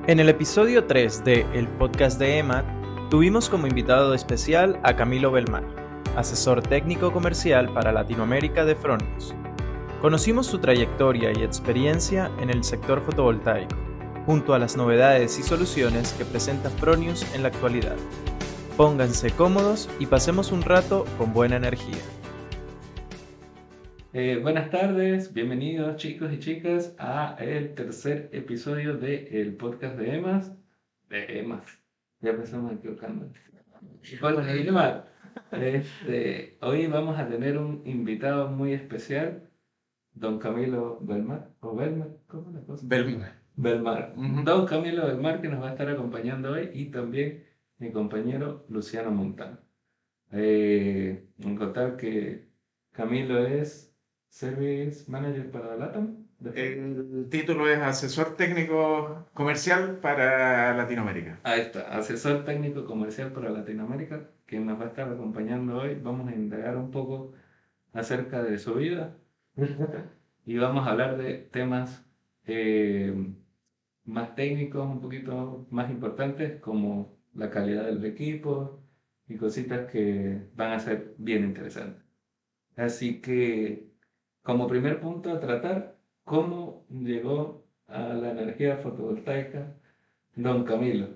En el episodio 3 de El Podcast de EMAT, tuvimos como invitado especial a Camilo Belmar, asesor técnico comercial para Latinoamérica de Fronius. Conocimos su trayectoria y experiencia en el sector fotovoltaico, junto a las novedades y soluciones que presenta Fronius en la actualidad. Pónganse cómodos y pasemos un rato con buena energía. Buenas tardes, bienvenidos chicos y chicas a el tercer episodio del podcast de EMAS. Ya empezamos equivocando. Bueno, de EMAS. Hoy vamos a tener un invitado muy especial, don Camilo Belmar, o Belmar, ¿cómo es la cosa? Belmar. Belmar. Don Camilo Belmar, que nos va a estar acompañando hoy, y también mi compañero Luciano Montano. En contar que Camilo es Service Manager para LATAM. El título es Asesor Técnico Comercial para Latinoamérica. Ahí está, asesor técnico comercial para Latinoamérica, que nos va a estar acompañando hoy. Vamos a indagar un poco acerca de su vida y vamos a hablar de temas eh, más técnicos, un poquito más importantes, como la calidad del equipo y cositas que van a ser bien interesantes. Así que, como primer punto a tratar, ¿cómo llegó a la energía fotovoltaica don Camilo?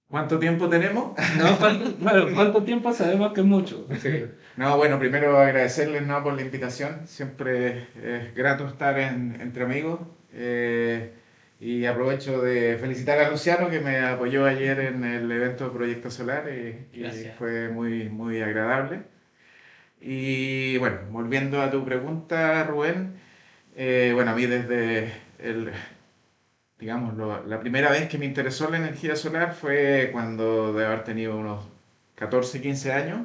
¿Cuánto tiempo tenemos? No, ¿cuánto tiempo sabemos que es mucho? Sí. No, bueno, primero agradecerles, ¿no?, por la invitación. Siempre es grato estar entre amigos. Y aprovecho de felicitar a Luciano, que me apoyó ayer en el evento Proyecto Solar y fue muy, muy agradable. Y bueno, volviendo a tu pregunta, Rubén, bueno, a mí desde digamos, la primera vez que me interesó la energía solar fue cuando de haber tenido unos 14, 15 años,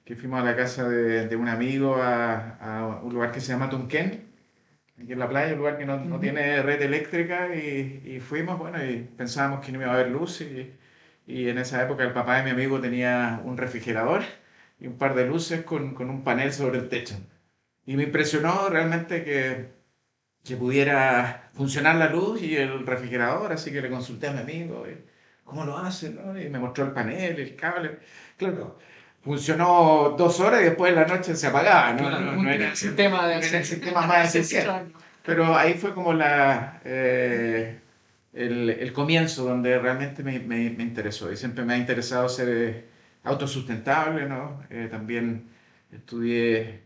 que fuimos a la casa de un amigo a un lugar que se llama Tunquén, aquí en la playa, un lugar que no tiene red eléctrica, y fuimos, bueno, y pensábamos que no iba a haber luz, y en esa época el papá de mi amigo tenía un refrigerador y un par de luces con un panel sobre el techo. Y me impresionó realmente que pudiera funcionar la luz y el refrigerador, así que le consulté a mi amigo, ¿cómo lo hacen, no? Y me mostró el panel, el cable. Claro, funcionó 2 horas y después en la noche se apagaba, ¿no? No era el sistema, era el sistema más esencial. Pero ahí fue como el comienzo donde realmente me interesó. Y siempre me ha interesado ser autosustentable, ¿no? También estudié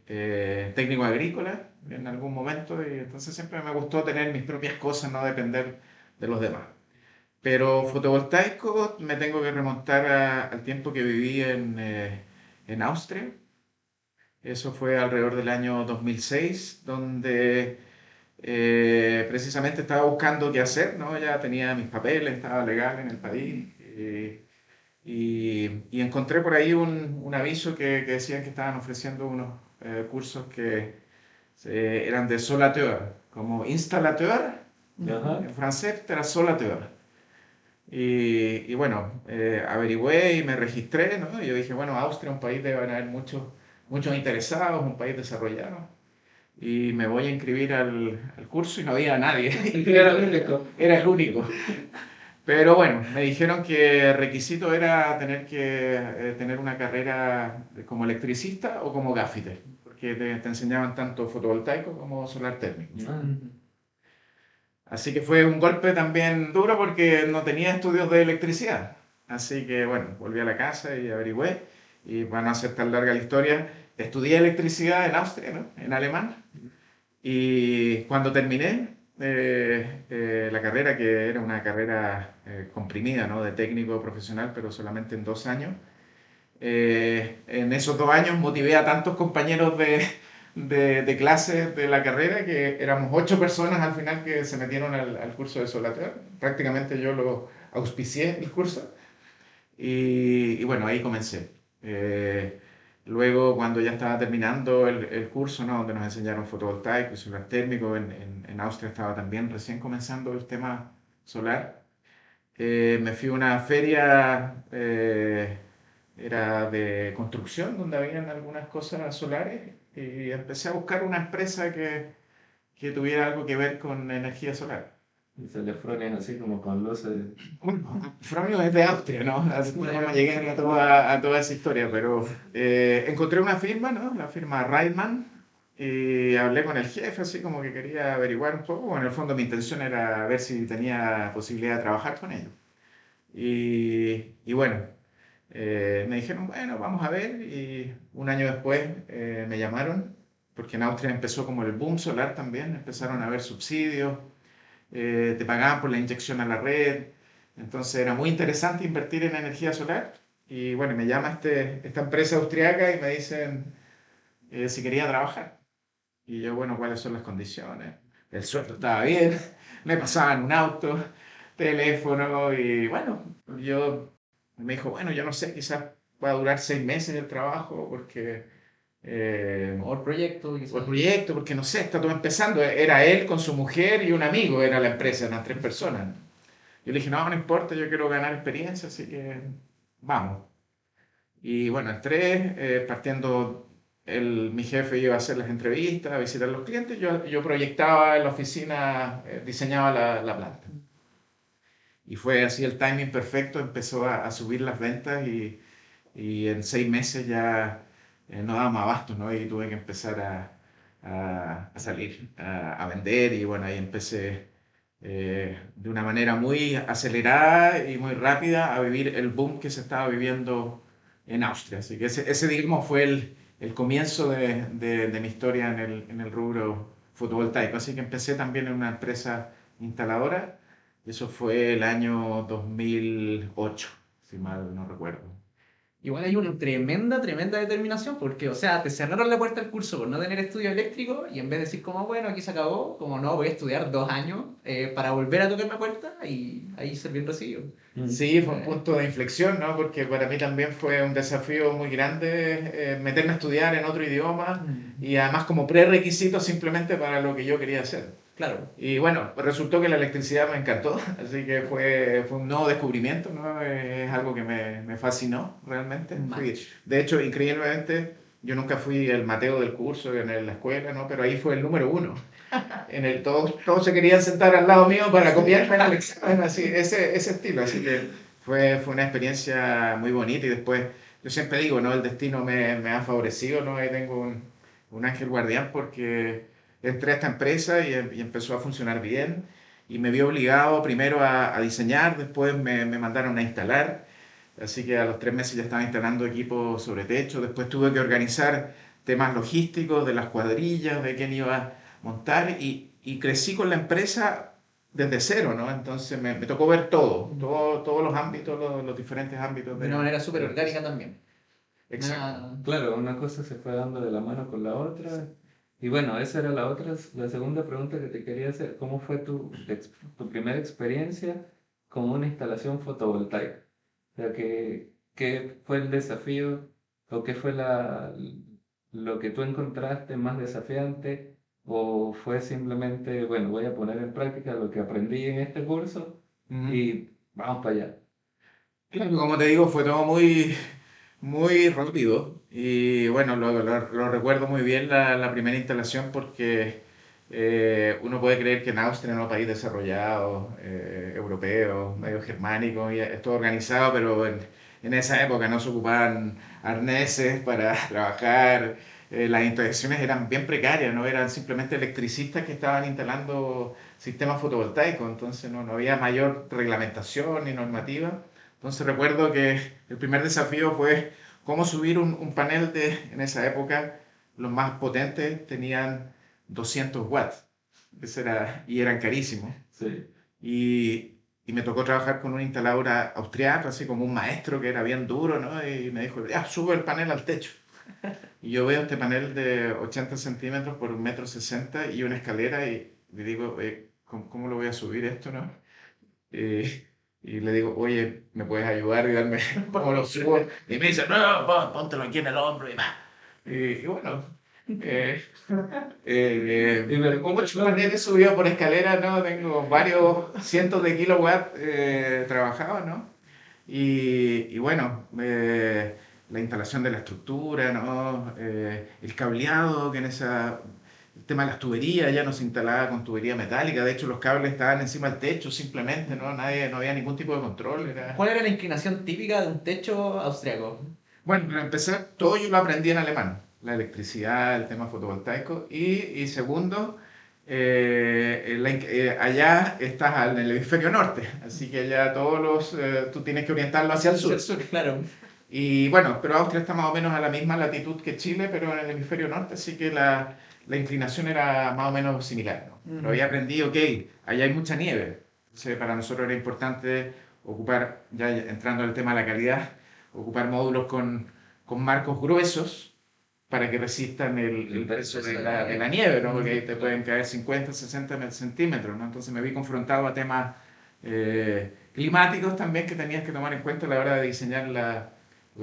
técnico agrícola en algún momento, y entonces siempre me gustó tener mis propias cosas, no depender de los demás. Pero fotovoltaico me tengo que remontar al tiempo que viví en Austria. Eso fue alrededor del año 2006, donde precisamente estaba buscando qué hacer, ¿no? Ya tenía mis papeles, estaba legal en el país. Y encontré por ahí un aviso que decían que estaban ofreciendo unos cursos que eran de solateur, como instalateur, Ajá. en francés era solateur. Y bueno, averigüé y me registré, ¿no? Y yo dije, bueno, Austria es un país, deben haber muchos interesados, un país desarrollado. Y me voy a inscribir al curso y no había nadie. Era el único. Era el único. Pero bueno, me dijeron que el requisito era tener que tener una carrera como electricista o como gaffiter, porque te enseñaban tanto fotovoltaico como solar térmico. Ah, Así que fue un golpe también duro porque no tenía estudios de electricidad. Así que bueno, volví a la casa y averigüé. Y para no hacer tan larga la historia, estudié electricidad en Austria, ¿no?, en alemán. Y cuando terminé la carrera, que era una carrera comprimida, ¿no?, de técnico profesional, pero solamente en 2 años, en esos 2 años motivé a tantos compañeros de clase de la carrera, que éramos 8 personas al final que se metieron al curso de Solateur. Prácticamente yo lo auspicié el curso. Y bueno, ahí comencé. Luego, cuando ya estaba terminando el curso, ¿no?, donde nos enseñaron fotovoltaico y solar térmico, en Austria estaba también recién comenzando el tema solar. Me fui a una feria, era de construcción, donde habían algunas cosas solares, y empecé a buscar una empresa que tuviera algo que ver con energía solar. Y se le Fronius así como con luces. Bueno, Fronius es de Austria, ¿no? Así que no llegué a toda esa historia, pero encontré una firma, ¿no? La firma Reitman, y hablé con el jefe, así como que quería averiguar un poco. Bueno, en el fondo mi intención era ver si tenía posibilidad de trabajar con ellos. Y bueno, me dijeron, bueno, vamos a ver, y un año después me llamaron, porque en Austria empezó como el boom solar también, empezaron a haber subsidios, te pagaban por la inyección a la red, entonces era muy interesante invertir en energía solar. Y bueno, me llama esta empresa austriaca y me dicen si quería trabajar. Y yo, bueno, ¿cuáles son las condiciones? El sueldo estaba bien, me pasaban un auto, teléfono y bueno, yo me dijo, bueno, yo no sé, quizás pueda durar 6 meses el trabajo porque O el proyecto, o quizás. el proyecto, porque no sé, está todo empezando. Era él con su mujer y un amigo, era la empresa, eran 3 personas. Yo le dije, no, no importa, yo quiero ganar experiencia, así que vamos. Y bueno, entré, partiendo, mi jefe iba a hacer las entrevistas, a visitar a los clientes, yo proyectaba en la oficina, diseñaba la planta. Y fue así el timing perfecto, empezó a subir las ventas y en 6 meses ya no dábamos abasto, ¿no? Y tuve que empezar a salir, a vender y bueno, ahí empecé de una manera muy acelerada y muy rápida a vivir el boom que se estaba viviendo en Austria. Así que ese digamos, fue el comienzo de mi historia en el rubro fotovoltaico. Así que empecé también en una empresa instaladora. Y eso fue el año 2008, si mal no recuerdo. Igual hay una tremenda determinación, porque, o sea, te cerraron la puerta al curso por no tener estudio eléctrico y en vez de decir como, bueno, aquí se acabó, como no, voy a estudiar 2 años para volver a tocar la puerta y ahí ser bien recibido. Sí, fue un punto de inflexión, ¿no? Porque para mí también fue un desafío muy grande meterme a estudiar en otro idioma y además como prerequisito simplemente para lo que yo quería hacer. Claro. Y bueno, resultó que la electricidad me encantó, así que fue un nuevo descubrimiento, ¿no? Es algo que me fascinó realmente. De hecho, increíblemente, yo nunca fui el Mateo del curso en la escuela, ¿no? Pero ahí fue el número uno. Todos se querían sentar al lado mío para copiarme en el examen, así, ese estilo. Así que fue una experiencia muy bonita y después, yo siempre digo, ¿no? El destino me ha favorecido, ¿no? Ahí tengo un ángel guardián porque entré a esta empresa y empezó a funcionar bien y me vi obligado primero a diseñar, después me mandaron a instalar, así que a los 3 meses ya estaba instalando equipos sobre techo, después tuve que organizar temas logísticos de las cuadrillas, de quién iba a montar y crecí con la empresa desde cero, ¿no? Entonces me tocó ver todos los ámbitos, los diferentes ámbitos. De una manera súper orgánica también. Exacto. Claro, una cosa se fue dando de la mano con la otra. Y bueno, esa era la segunda pregunta que te quería hacer. ¿Cómo fue tu primera experiencia con una instalación fotovoltaica? O sea, ¿qué fue el desafío o qué fue lo que tú encontraste más desafiante? ¿O fue simplemente, bueno, voy a poner en práctica lo que aprendí en este curso y vamos para allá? Claro, como te digo, fue todo muy rápido y bueno, lo recuerdo muy bien la primera instalación porque uno puede creer que en Austria, ¿no? País desarrollado, europeo, medio germánico, y es todo organizado, pero en esa época no se ocupaban arneses para trabajar, las instalaciones eran bien precarias, no eran simplemente electricistas que estaban instalando sistemas fotovoltaicos, entonces no había mayor reglamentación ni normativa. Entonces recuerdo que el primer desafío fue cómo subir un panel en esa época, los más potentes tenían 200 watts. Y eran carísimos. Sí. Y me tocó trabajar con una instaladora austriaca, así como un maestro que era bien duro, ¿no? Y me dijo, ya, sube el panel al techo. Y yo veo este panel de 80 centímetros por 1,60 m y una escalera y digo, ¿cómo lo voy a subir esto, no? Y le digo, oye, ¿me puedes ayudar y darme cómo lo subo? Y me dice, no, póntelo aquí en el hombro y va. Y bueno, como 8 paneles subido por escalera, ¿no? Tengo varios cientos de kilowatts trabajados, ¿no? Y bueno, la instalación de la estructura, ¿no? El cableado, que tema de las tuberías ya no se instalaba con tubería metálica, de hecho los cables estaban encima del techo simplemente, ¿no? No había ningún tipo de control. ¿Cuál era la inclinación típica de un techo austriaco? Bueno, para empezar, todo yo lo aprendí en alemán, la electricidad, el tema fotovoltaico, y segundo, allá estás en el hemisferio norte, así que allá tú tienes que orientarlo hacia el sur. Claro. Y bueno, pero Austria está más o menos a la misma latitud que Chile, pero en el hemisferio norte, así que la inclinación era más o menos similar, ¿no? Pero había aprendido, ok, allá hay mucha nieve. Entonces, para nosotros era importante ocupar, ya entrando en el tema de la calidad, ocupar módulos con marcos gruesos para que resistan el peso de la nieve, ¿no? Porque ahí te pueden caer 50, 60 centímetros, ¿no? Entonces me vi confrontado a temas climáticos también que tenías que tomar en cuenta a la hora de diseñar la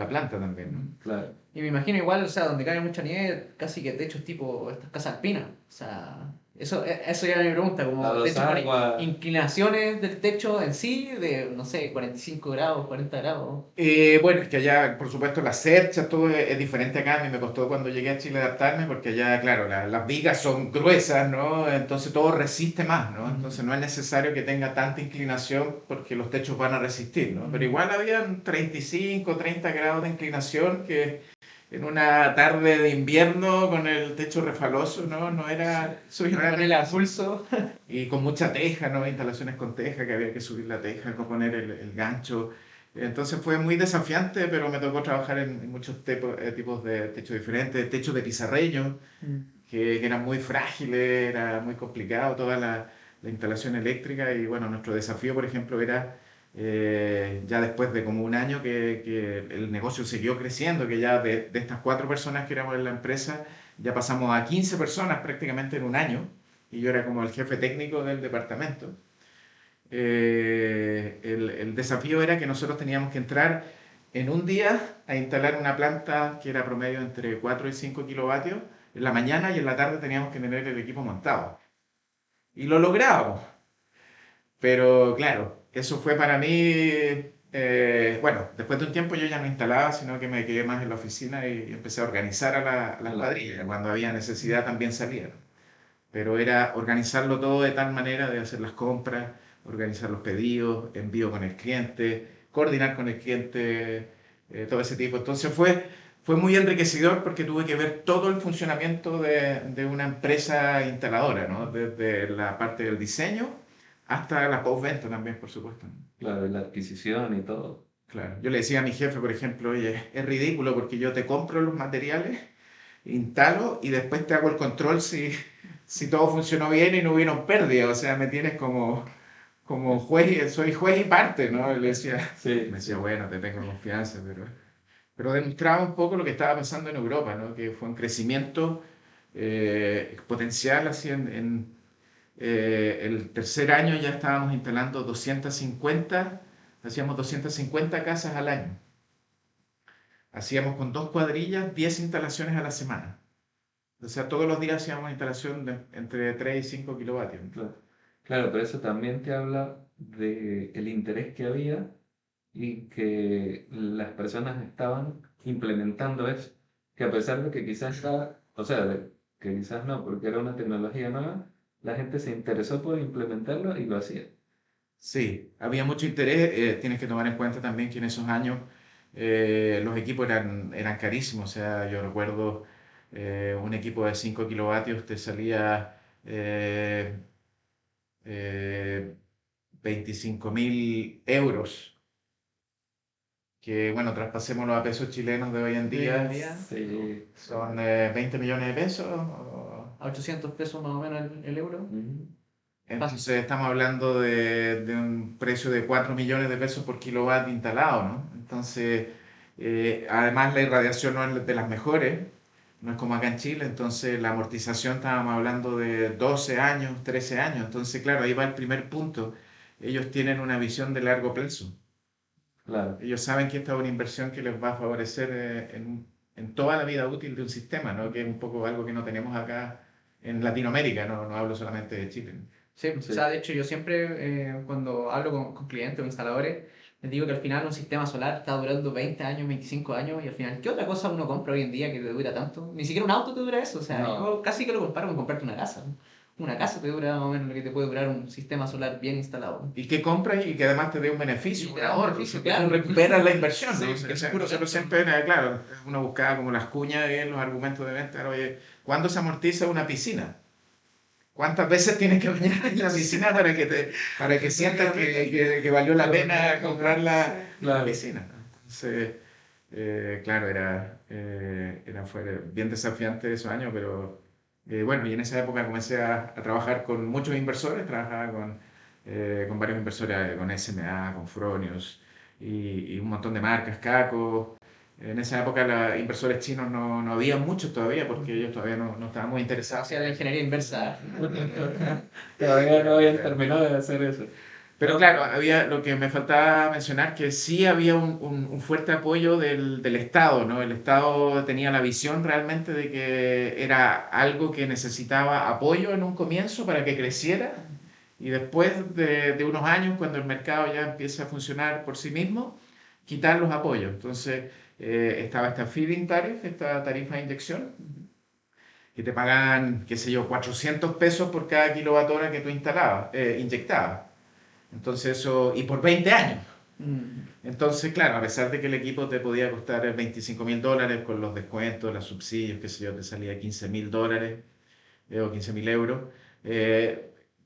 planta también, ¿no? Claro. Y me imagino igual, o sea, donde cae mucha nieve, casi que techos tipo estas casas alpinas. O sea, eso ya era mi pregunta, como techos con inclinaciones del techo en sí, de, no sé, 45 grados, 40 grados. Bueno, es que allá, por supuesto, las cerchas, todo es diferente acá. A mí me costó cuando llegué a Chile adaptarme, porque allá, claro, las vigas son gruesas, ¿no? Entonces todo resiste más, ¿no? Entonces no es necesario que tenga tanta inclinación porque los techos van a resistir, ¿no? Pero igual habían 35, 30 grados de inclinación que en una tarde de invierno con el techo refaloso, ¿no? No era... Subiendo con el pulso. Y con mucha teja, ¿no? Instalaciones con teja, que había que subir la teja, poner el gancho. Entonces fue muy desafiante, pero me tocó trabajar en muchos tipos de techos diferentes, techos de pizarreño, que eran muy frágiles, era muy complicado toda la instalación eléctrica. Y bueno, nuestro desafío, por ejemplo, era ya después de como un año que el negocio siguió creciendo, que ya de estas 4 personas que éramos en la empresa, ya pasamos a 15 personas prácticamente en un año, y yo era como el jefe técnico del departamento. El desafío era que nosotros teníamos que entrar en un día a instalar una planta que era promedio entre 4 y 5 kilovatios en la mañana, y en la tarde teníamos que tener el equipo montado. Y lo lográbamos. Pero claro, eso fue para mí, bueno, después de un tiempo yo ya no instalaba, sino que me quedé más en la oficina y empecé a organizar a las cuadrillas. Cuando había necesidad también salía, ¿no? Pero era organizarlo todo de tal manera de hacer las compras, organizar los pedidos, envío con el cliente, coordinar con el cliente, todo ese tipo. Entonces fue muy enriquecedor porque tuve que ver todo el funcionamiento de una empresa instaladora, ¿no? Desde la parte del diseño hasta la postventa también, por supuesto, ¿no? Claro, la adquisición y todo. Claro. Yo le decía a mi jefe, por ejemplo, oye, es ridículo porque yo te compro los materiales, instalo y después te hago el control si todo funcionó bien y no hubieron pérdidas. O sea, me tienes como juez, soy juez y parte, ¿no? Le decía, Sí. me decía, bueno, te tengo confianza, pero demostraba un poco lo que estaba pasando en Europa, ¿no? Que fue un crecimiento exponencial, así el tercer año ya estábamos instalando 250, hacíamos 250 casas al año. Hacíamos con 2 cuadrillas 10 instalaciones a la semana. O sea, todos los días hacíamos instalación de entre 3 y 5 kilovatios. Claro, pero eso también te habla del interés que había y que las personas estaban implementando eso. Que a pesar de que quizás estaba, o sea, que quizás no, porque era una tecnología nueva, la gente se interesó por implementarlo y lo hacía. Sí, había mucho interés. Tienes que tomar en cuenta también que en esos años los equipos eran carísimos. O sea, yo recuerdo un equipo de 5 kilovatios te salía 25.000 euros. Que bueno, traspasémoslo a pesos chilenos de hoy en día. Sí. Son 20 millones de pesos. A 800 pesos más o menos el euro. Entonces estamos hablando de un precio de 4 millones de pesos por kilowatt instalado, ¿no? Entonces, además la irradiación no es de las mejores, no es como acá en Chile, entonces la amortización estábamos hablando de 12 años, 13 años, entonces claro, ahí va el primer punto. Ellos tienen una visión de largo plazo. Claro. Ellos saben que esta es una inversión que les va a favorecer en toda la vida útil de un sistema, ¿no? Que es un poco algo que no tenemos acá en Latinoamérica, no hablo solamente de Chile, ¿no? Sí, o sea, de hecho yo siempre cuando hablo con clientes o instaladores, Les digo que al final un sistema solar está durando 20 años, 25 años y al final, ¿qué otra cosa uno compra hoy en día que te dura tanto? Ni siquiera un auto te dura eso, o sea, No. yo casi que lo comparo con comprarte una casa, ¿no? Una casa te dura más o menos lo que te puede durar un sistema solar bien instalado. Y que compras y que además te dé un beneficio, Y un te da un ahorro, beneficio, que claro. tú recuperas la inversión, Sí, ¿no? que O sea, seguro nosotros gasto. siempre, claro, uno buscaba como las cuñas en los argumentos de venta, oye, ¿cuándo se amortiza una piscina? ¿Cuántas veces tienes que bañar en la piscina para que sientas que valió la pena comprar la Claro. piscina? Entonces, claro, fue bien desafiante esos años, pero bueno, y en esa época comencé a trabajar con muchos inversores, trabajaba con varios inversores, con SMA, con Fronius y un montón de marcas, Caco. En esa época los inversores chinos no había muchos todavía porque ellos todavía no estaban muy interesados. Hacía la ingeniería inversa. Todavía no habían terminado de hacer eso. Pero claro, había lo que me faltaba mencionar, que sí había un fuerte apoyo del Estado, ¿no? El Estado tenía la visión realmente de que era algo que necesitaba apoyo en un comienzo para que creciera y después de unos años, cuando el mercado ya empieza a funcionar por sí mismo, quitar los apoyos. Entonces estaba esta feed-in tariff, esta tarifa de inyección, que te pagan, qué sé yo, 400 pesos por cada kilowatt-hora que tú inyectabas. Entonces eso, y por 20 años. Mm. Entonces, claro, a pesar de que el equipo te podía costar $25.000 con los descuentos, los subsidios, qué sé yo, te salía $15.000 o 15.000 euros,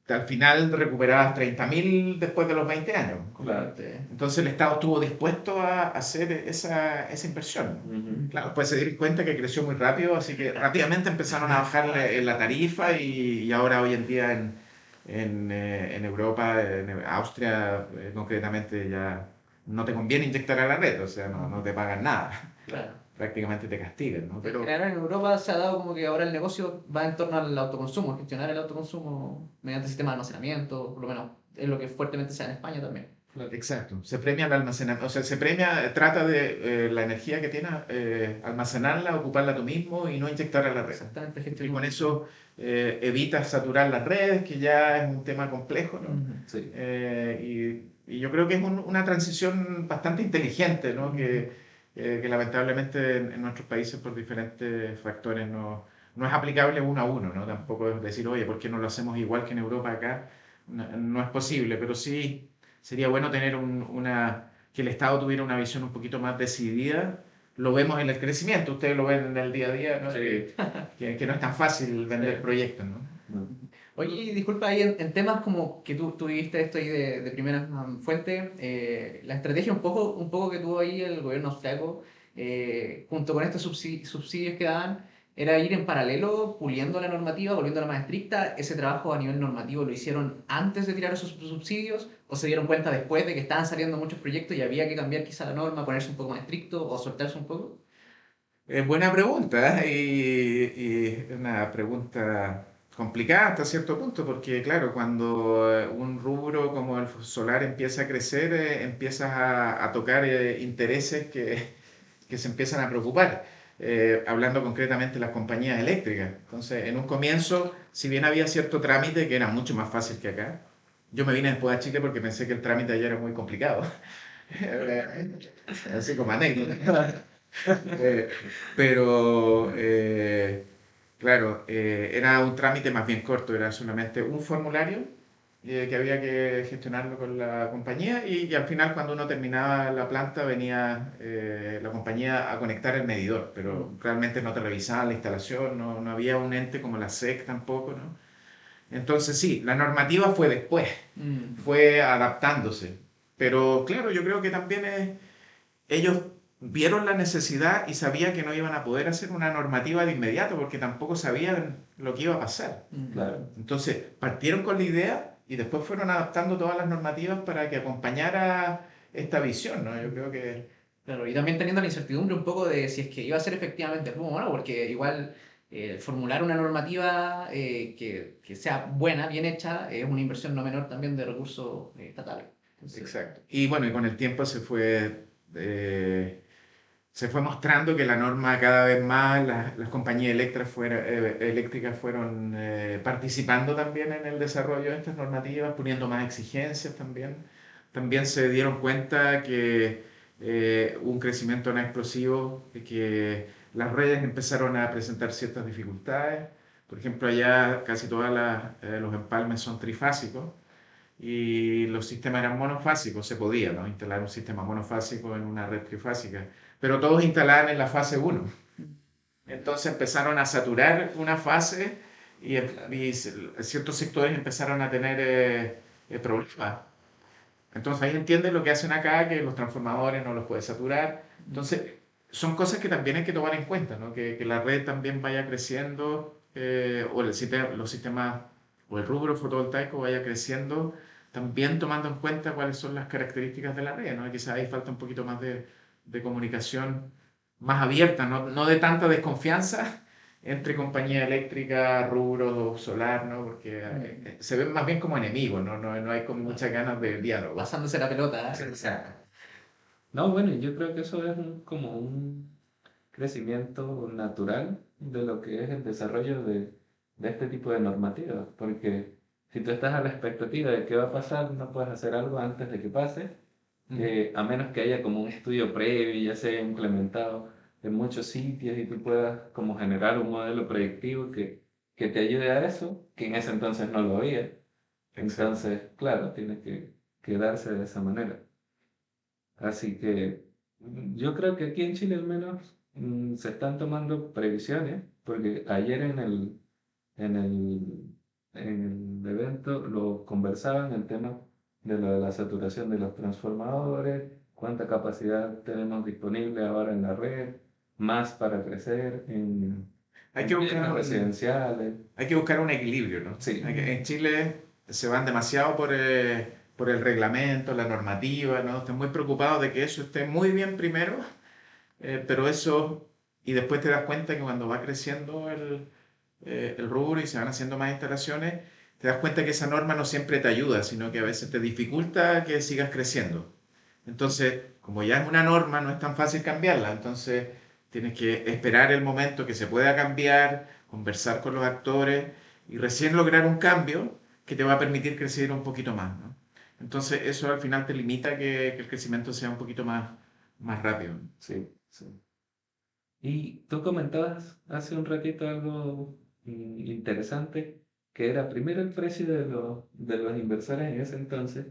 al final recuperabas 30.000 después de los 20 años. Claro. Entonces el Estado estuvo dispuesto a hacer esa inversión. Ujú. Claro, pues se dieron cuenta que creció muy rápido, así que rápidamente empezaron a bajar la tarifa y ahora hoy en día en Europa, en Austria concretamente, ya no te conviene inyectar a la red, o sea, no te pagan nada, Claro. prácticamente te castigan, ¿no? En Pero general en Europa se ha dado como que ahora el negocio va en torno al autoconsumo, gestionar el autoconsumo mediante sistemas de almacenamiento, por lo menos es lo que fuertemente se da en España también. exacto, se premia el almacenamiento, o sea, se premia, trata de la energía que tienes, almacenarla, ocuparla tú mismo y no inyectar a la red. Exactamente, Y gestión. con eso evitas saturar las redes, que ya es un tema complejo, ¿no? Ujú. Sí. Y yo creo que es una transición bastante inteligente, ¿no? Que lamentablemente en nuestros países por diferentes factores no es aplicable uno a uno, ¿no? Tampoco es decir, oye, ¿por qué no lo hacemos igual que en Europa acá? No es posible, pero sí sería bueno tener que el Estado tuviera una visión un poquito más decidida. Lo vemos en el crecimiento, ustedes lo ven en el día a día, ¿no? Sí. Que no es tan fácil vender Sí. proyectos, ¿no? Oye, disculpa, ahí en temas como que tú viviste esto ahí de primera fuente, la estrategia un poco que tuvo ahí el gobierno austriaco, junto con estos subsidios que daban, era ir en paralelo, puliendo la normativa, volviéndola más estricta. ¿Ese trabajo a nivel normativo lo hicieron antes de tirar esos subsidios o se dieron cuenta después de que estaban saliendo muchos proyectos y había que cambiar quizá la norma, ponerse un poco más estricto o soltarse un poco? Buena pregunta, y una pregunta complicada hasta cierto punto, porque claro, cuando un rubro como el solar empieza a crecer, empiezas a tocar intereses que se empiezan a preocupar, hablando concretamente de las compañías eléctricas. Entonces, en un comienzo, si bien había cierto trámite que era mucho más fácil que acá, yo me vine después a Chile porque pensé que el trámite allá era muy complicado. Así como anécdota. Eh, pero, claro, era un trámite más bien corto, era solamente un formulario que había que gestionarlo con la compañía y al final cuando uno terminaba la planta venía la compañía a conectar el medidor, pero realmente no te revisaban la instalación, no había un ente como la SEC tampoco, ¿no? Entonces sí, la normativa fue después, fue adaptándose, pero claro, yo creo que también ellos vieron la necesidad y sabían que no iban a poder hacer una normativa de inmediato porque tampoco sabían lo que iba a pasar. Claro. Entonces, partieron con la idea y después fueron adaptando todas las normativas para que acompañara esta visión, ¿no? Yo creo que... Claro, y también teniendo la incertidumbre un poco de si es que iba a ser efectivamente el rumbo o no, porque igual formular una normativa que sea buena, bien hecha, es una inversión no menor también de recursos estatales. Entonces, Exacto. Y bueno, y con el tiempo se fue mostrando que la norma cada vez más, las compañías eléctricas fueron participando también en el desarrollo de estas normativas, poniendo más exigencias también. también se dieron cuenta que hubo un crecimiento tan explosivo que las redes empezaron a presentar ciertas dificultades. Por ejemplo, allá casi todos los empalmes son trifásicos y los sistemas eran monofásicos. Se podía, ¿no?, instalar un sistema monofásico en una red trifásica, pero todos instalaban en la fase 1. Entonces empezaron a saturar una fase y ciertos sectores empezaron a tener problemas. Entonces ahí entienden lo que hacen acá, que los transformadores no los puede saturar. Entonces son cosas que también hay que tomar en cuenta, ¿no? Que la red también vaya creciendo, o los sistemas, o el rubro fotovoltaico vaya creciendo, también tomando en cuenta cuáles son las características de la red, ¿no? Quizás ahí falta un poquito más de comunicación más abierta, no de tanta desconfianza entre compañía eléctrica, rubro solar, ¿no? Porque se ven más bien como enemigos, no hay como muchas ganas de diálogo. Pasándose la pelota, ¿eh? O sea, No, bueno, yo creo que eso es como un crecimiento natural de lo que es el desarrollo de este tipo de normativas, porque si tú estás a la expectativa de qué va a pasar, no puedes hacer algo antes de que pase, a menos que haya como un estudio previo y ya se haya implementado en muchos sitios y tú puedas como generar un modelo predictivo que te ayude a eso, que en ese entonces no lo había. Entonces, claro, tiene que darse de esa manera. Así que yo creo que aquí en Chile al menos se están tomando previsiones, porque ayer en el, en el evento lo conversaban el tema de lo de la saturación de los transformadores, cuánta capacidad tenemos disponible ahora en la red, más para crecer hay en que zonas buscar residenciales. hay que buscar un equilibrio, ¿no? Sí, En Chile se van demasiado por el reglamento, la normativa, ¿no? Están muy preocupados de que eso esté muy bien primero, pero eso, y después te das cuenta que cuando va creciendo el rubro y se van haciendo más instalaciones, te das cuenta que esa norma no siempre te ayuda, sino que a veces te dificulta que sigas creciendo. Entonces, como ya es una norma, no es tan fácil cambiarla. Entonces, tienes que esperar el momento que se pueda cambiar, conversar con los actores y recién lograr un cambio que te va a permitir crecer un poquito más, ¿no? Entonces, eso al final te limita que el crecimiento sea un poquito más rápido. sí, sí. Y tú comentabas hace un ratito algo interesante, que era primero el precio de los inversores en ese entonces,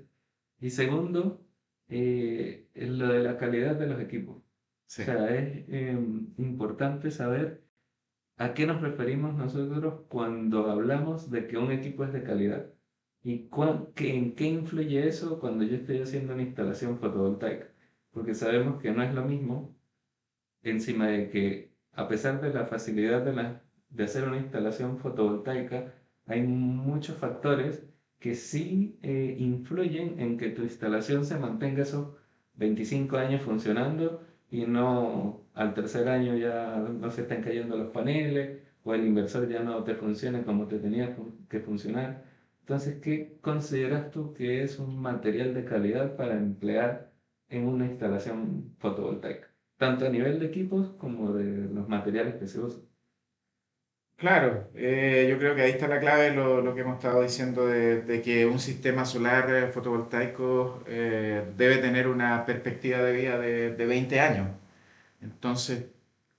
y segundo, lo de la calidad de los equipos. O Sí. sea, es importante saber a qué nos referimos nosotros cuando hablamos de que un equipo es de calidad y en qué influye eso cuando yo estoy haciendo una instalación fotovoltaica. Porque sabemos que no es lo mismo, encima de que a pesar de la facilidad de hacer una instalación fotovoltaica, hay muchos factores que sí influyen en que tu instalación se mantenga esos 25 años funcionando y no al tercer año ya no se estén cayendo los paneles o el inversor ya no te funcione como te tenía que funcionar. Entonces, ¿qué consideras tú que es un material de calidad para emplear en una instalación fotovoltaica? Tanto a nivel de equipos como de los materiales que se usan. Claro, yo creo que ahí está la clave, lo que hemos estado diciendo de que un sistema solar fotovoltaico debe tener una perspectiva de vida de 20 años. Entonces,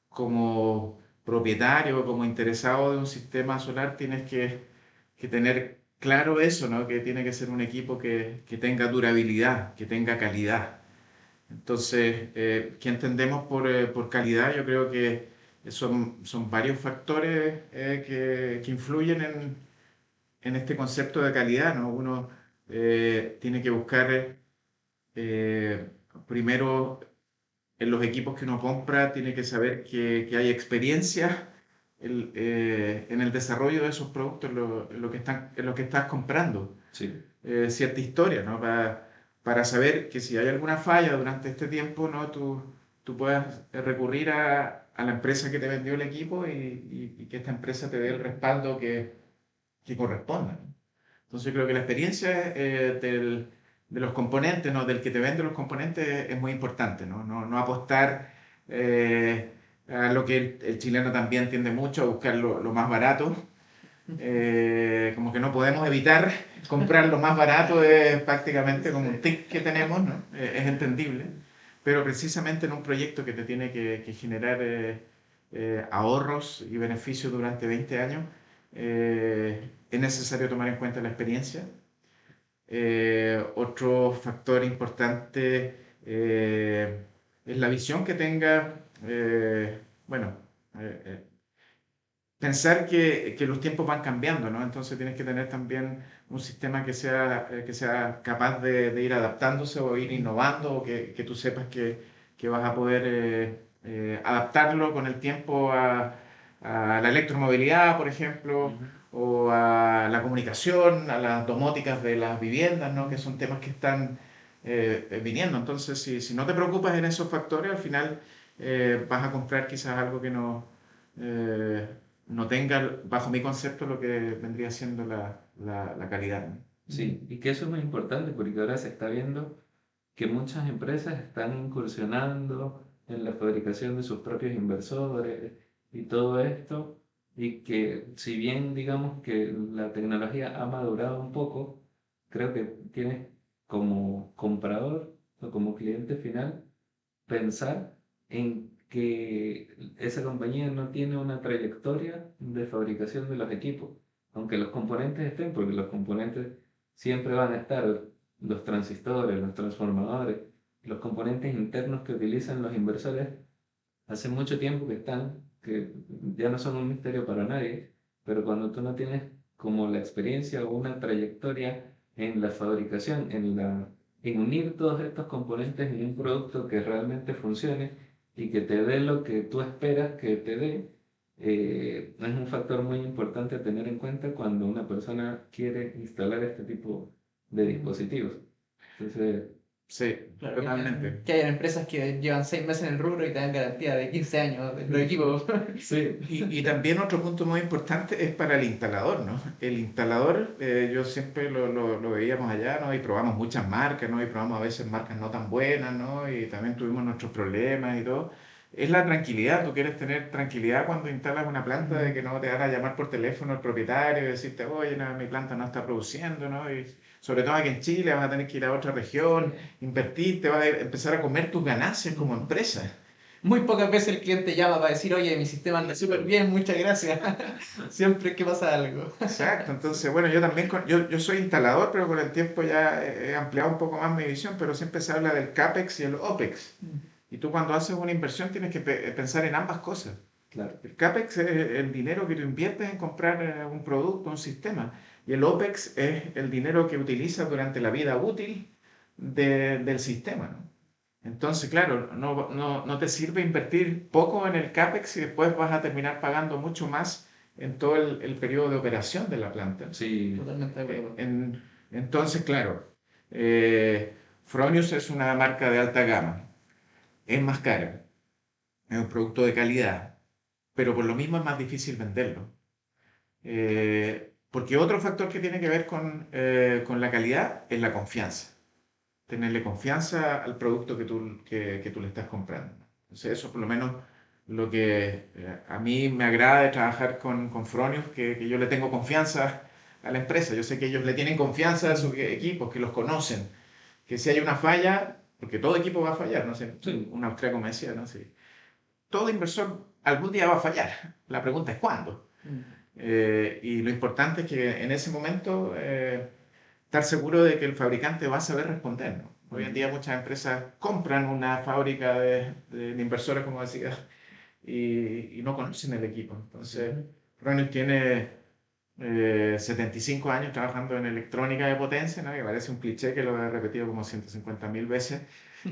como propietario, como interesado de un sistema solar, tienes que tener claro eso, ¿no? Que tiene que ser un equipo que tenga durabilidad, que tenga calidad. Entonces, ¿qué entendemos por calidad? Yo creo que son varios factores que influyen en este concepto de calidad, ¿no? Uno tiene que buscar eh, primero en los equipos que uno compra, tiene que saber que hay experiencia en el desarrollo de esos productos, en lo que estás comprando. Sí, Cierta historia, ¿no? Para saber que si hay alguna falla durante este tiempo, ¿no? Tú puedas recurrir a la empresa que te vendió el equipo y que esta empresa te dé el respaldo que corresponda, ¿no? Entonces yo creo que la experiencia de los componentes, ¿no? Del que te vende los componentes es muy importante, ¿no? No apostar a lo que el chileno también tiende mucho, a buscar lo más barato. Como que no podemos evitar comprar lo más barato es prácticamente como un tic que tenemos, ¿no? Es entendible, pero precisamente en un proyecto que te tiene que generar ahorros y beneficios durante 20 años, es necesario tomar en cuenta la experiencia. Otro factor importante es la visión que tenga, bueno, pensar que los tiempos van cambiando, ¿no? Entonces tienes que tener también un sistema que sea capaz de ir adaptándose o ir innovando, o que tú sepas que vas a poder adaptarlo con el tiempo a la electromovilidad, por ejemplo, Ujú. o a la comunicación, a las domóticas de las viviendas, ¿no? Que son temas que están viniendo. Entonces, si no te preocupas en esos factores, al final vas a comprar quizás algo que eh, no tenga, bajo mi concepto, lo que vendría siendo la calidad, ¿no? Sí, y que eso es muy importante porque ahora se está viendo que muchas empresas están incursionando en la fabricación de sus propios inversores y todo esto, y que si bien digamos que la tecnología ha madurado un poco, creo que tienes como comprador o como cliente final pensar en que esa compañía no tiene una trayectoria de fabricación de los equipos, aunque los componentes estén, porque los componentes siempre van a estar, los transistores, los transformadores, los componentes internos que utilizan los inversores, hace mucho tiempo que están, que ya no son un misterio para nadie, pero cuando tú no tienes como la experiencia o una trayectoria en la fabricación, en unir todos estos componentes en un producto que realmente funcione y que te dé lo que tú esperas que te dé, es un factor muy importante a tener en cuenta cuando una persona quiere instalar este tipo de dispositivos. Entonces, Sí, Claro, totalmente. que hayan empresas que llevan 6 meses en el rubro y te dan garantía de 15 años de los equipos. sí, Y también otro punto muy importante es para el instalador, ¿no? El instalador, yo siempre lo veíamos allá, ¿no? Y probamos muchas marcas, ¿no? Y probamos a veces marcas no tan buenas, ¿no? Y también tuvimos nuestros problemas y todo. Es la tranquilidad, tú quieres tener tranquilidad cuando instalas una planta de que no te van a llamar por teléfono el propietario y decirte, oye, no, mi planta no está produciendo, ¿no? Y sobre todo aquí en Chile vas a tener que ir a otra región, invertir, te vas a empezar a comer tus ganancias como empresa. Muy pocas veces el cliente llama para decir, oye, mi sistema anda súper bien, muchas gracias. Siempre que pasa algo. Exacto, entonces, bueno, yo también, yo soy instalador, pero con el tiempo ya he ampliado un poco más mi visión, pero siempre se habla del CAPEX y el OPEX. Y tú cuando haces una inversión tienes que pensar en ambas cosas. claro. El CAPEX es el dinero que tú inviertes en comprar un producto, un sistema, y el OPEX es el dinero que utilizas durante la vida útil del sistema, ¿no? Entonces, claro, no te sirve invertir poco en el CAPEX y después vas a terminar pagando mucho más en todo el periodo de operación de la planta. Sí, Totalmente de acuerdo. Entonces, claro, Fronius es una marca de alta gama, es más cara, es un producto de calidad, pero por lo mismo es más difícil venderlo. Porque otro factor que tiene que ver con la calidad es la confianza. Tenerle confianza al producto que tú le estás comprando. Entonces, eso por lo menos lo que a mí me agrada de trabajar con Fronius, que yo le tengo confianza a la empresa. Yo sé que ellos le tienen confianza a sus equipos, que los conocen, que si hay una falla, porque todo equipo va a fallar, no sé, sí, un austríaco me decía, ¿no? Sí. Todo inversor algún día va a fallar. La pregunta es cuándo. Y lo importante es que en ese momento estar seguro de que el fabricante va a saber responder, ¿no? Hoy en día muchas empresas compran una fábrica de inversores, como decía, y no conocen el equipo. Entonces, Fronius tiene 75 años trabajando en electrónica de potencia, ¿no? Que parece un cliché que lo he repetido como 150.000 veces,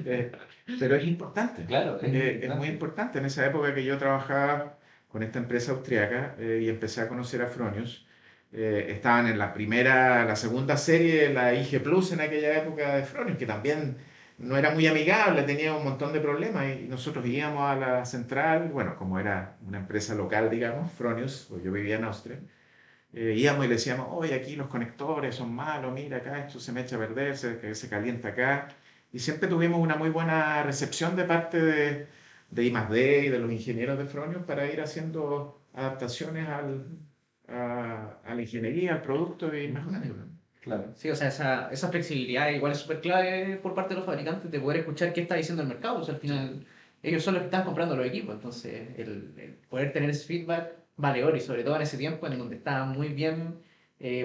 eh, pero es importante. claro, es Es muy importante. importante. En esa época que yo trabajaba con esta empresa austriaca y empecé a conocer a Fronius, estaban en la segunda serie, la IG Plus en aquella época de Fronius, que también no era muy amigable, tenía un montón de problemas y nosotros íbamos a la central, bueno, como era una empresa local, digamos, Fronius, pues yo vivía en Austria, íbamos y le decíamos, oye, aquí los conectores son malos, mira acá, esto se me echa a perder, se calienta acá. Y siempre tuvimos una muy buena recepción de parte de I+D y de los ingenieros de Fronius para ir haciendo adaptaciones a la ingeniería, al producto y mejorándolo. Claro. Sí, o sea, esa flexibilidad igual es súper clave por parte de los fabricantes de poder escuchar qué está diciendo el mercado. O sea, al final ellos son los que están comprando los equipos, entonces el poder tener ese feedback vale oro y sobre todo en ese tiempo en donde estaban muy bien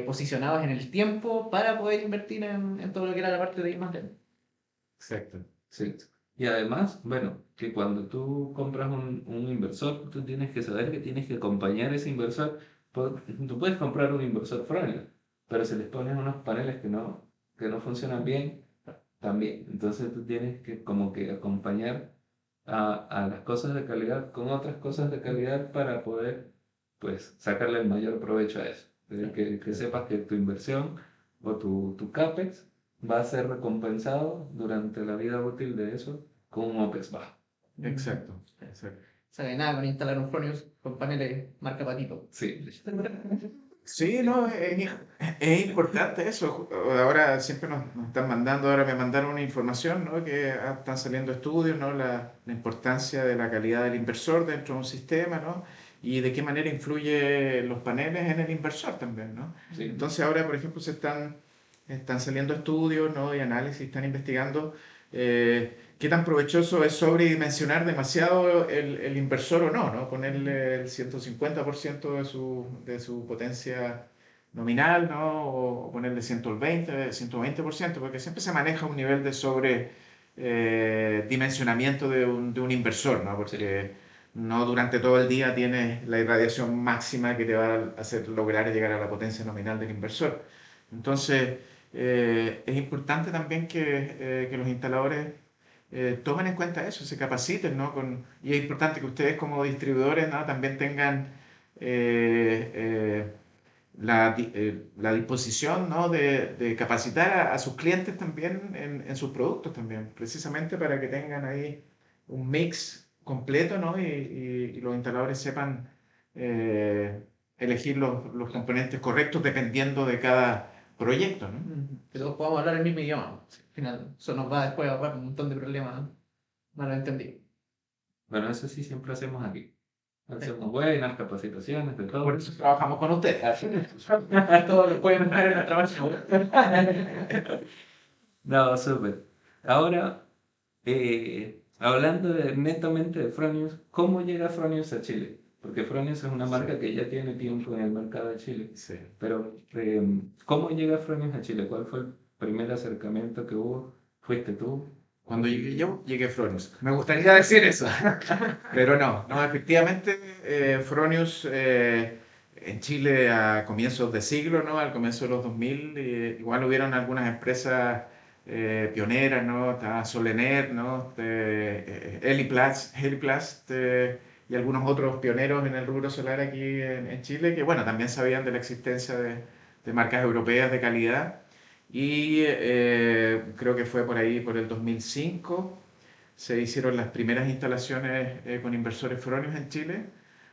posicionados en el tiempo para poder invertir en todo lo que era la parte de I+D. Exacto. Sí. Y además, bueno, que cuando tú compras un inversor, tú tienes que saber que tienes que acompañar a ese inversor. Tú puedes comprar un inversor frontal, pero si les pones unos paneles que no funcionan bien, también. Entonces tú tienes que como que acompañar a las cosas de calidad con otras cosas de calidad para poder, pues, sacarle el mayor provecho a eso. Que sepas que tu inversión o tu CAPEX va a ser recompensado durante la vida útil de eso con un OPEX bajo. Exacto. Exacto. O sea, de nada con instalar un Fronius con paneles marca Patito. Sí. Sí, no, es importante eso. Ahora siempre nos están mandando, ahora me mandaron una información, ¿no? Que están saliendo estudios, ¿no? La importancia de la calidad del inversor dentro de un sistema, ¿no? Y de qué manera influye los paneles en el inversor también, ¿no? Sí. Entonces ahora, por ejemplo, están saliendo estudios, ¿no? Y análisis, están investigando qué tan provechoso es sobredimensionar demasiado el inversor o no, ¿no? Ponerle el 150% de su potencia nominal, ¿no? O ponerle 120%, porque siempre se maneja un nivel de dimensionamiento de un inversor, ¿no? Porque no durante todo el día tienes la irradiación máxima que te va a hacer lograr llegar a la potencia nominal del inversor. Entonces, es importante también que los instaladores tomen en cuenta eso, se capaciten, ¿no? Y es importante que ustedes como distribuidores, ¿no? También tengan eh, eh, la disposición, ¿no? De capacitar a sus clientes también en sus productos también, precisamente para que tengan ahí un mix completo, ¿no? Y los instaladores sepan elegir los componentes correctos dependiendo de cada proyecto, ¿no? Que todos podamos hablar el mismo idioma. Al final, eso nos va después a ahorrar un montón de problemas mal entendidos. Bueno, eso sí siempre hacemos aquí. Hacemos buenas capacitaciones de todo. Por eso trabajamos con ustedes. Todos lo pueden ver en nuestra página. No, súper. Ahora, hablando netamente de Fronius, ¿cómo llega Fronius a Chile? Porque Fronius es una marca que ya tiene tiempo en el mercado de Chile. Sí. Pero, ¿cómo llega Fronius a Chile? ¿Cuál fue el primer acercamiento que hubo? ¿Fuiste tú? Cuando llegué yo, llegué Fronius. Me gustaría decir eso, pero no, efectivamente Fronius en Chile a comienzos de siglo, ¿no? Al comienzo de los 2000, igual hubieron algunas empresas pioneras, ¿no? Estaba Solener, ¿no? Heliplast y algunos otros pioneros en el rubro solar aquí en Chile, que bueno, también sabían de la existencia de marcas europeas de calidad. Y creo que fue por ahí, por el 2005, se hicieron las primeras instalaciones con inversores Fronius en Chile.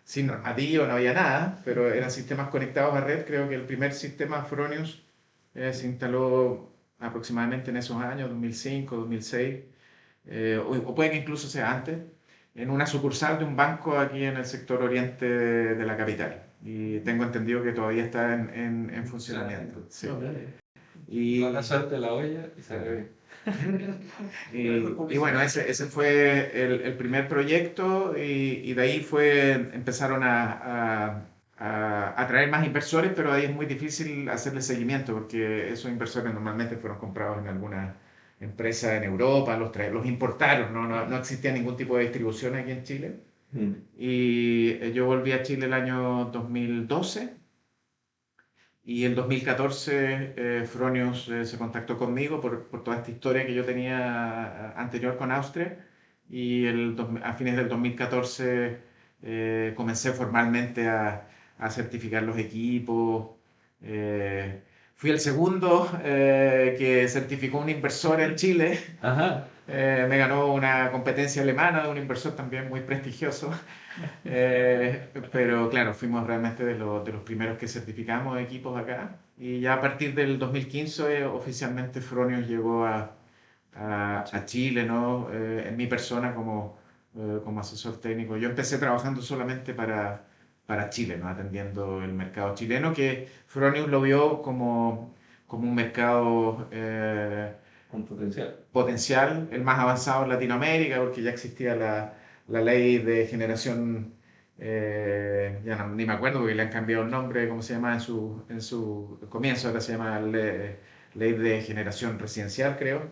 Sin normativa, no había nada, pero eran sistemas conectados a red. Creo que el primer sistema Fronius se instaló aproximadamente en esos años, 2005, 2006, o pueden que incluso sea antes, en una sucursal de un banco aquí en el sector oriente de la capital. Y tengo entendido que todavía está en funcionamiento. Sí. Y, Con la suerte la olla y se ve. y bueno, ese fue el primer proyecto y de ahí empezaron a traer más inversores, pero ahí es muy difícil hacerle seguimiento porque esos inversores normalmente fueron comprados en alguna empresa en Europa, los importaron, no existía ningún tipo de distribución aquí en Chile. Y yo volví a Chile el año 2012. Y en 2014 Fronius se contactó conmigo por toda esta historia que yo tenía anterior con Austria y a fines del 2014 comencé formalmente a certificar los equipos. Fui el segundo que certificó un inversor en Chile. Ajá. Me ganó una competencia alemana de un inversor también muy prestigioso. Pero claro, fuimos realmente de los primeros que certificamos equipos acá. Y ya a partir del 2015 oficialmente Fronius llegó a Chile, ¿no? En mi persona como asesor técnico. Yo empecé trabajando solamente para Chile, ¿no? Atendiendo el mercado chileno, que Fronius lo vio como como un mercado Con potencial. potencial, el más avanzado en Latinoamérica, porque ya existía la ley de generación, ya ni me acuerdo porque le han cambiado el nombre, cómo se llama en su comienzo, ahora se llama ley de generación residencial, creo.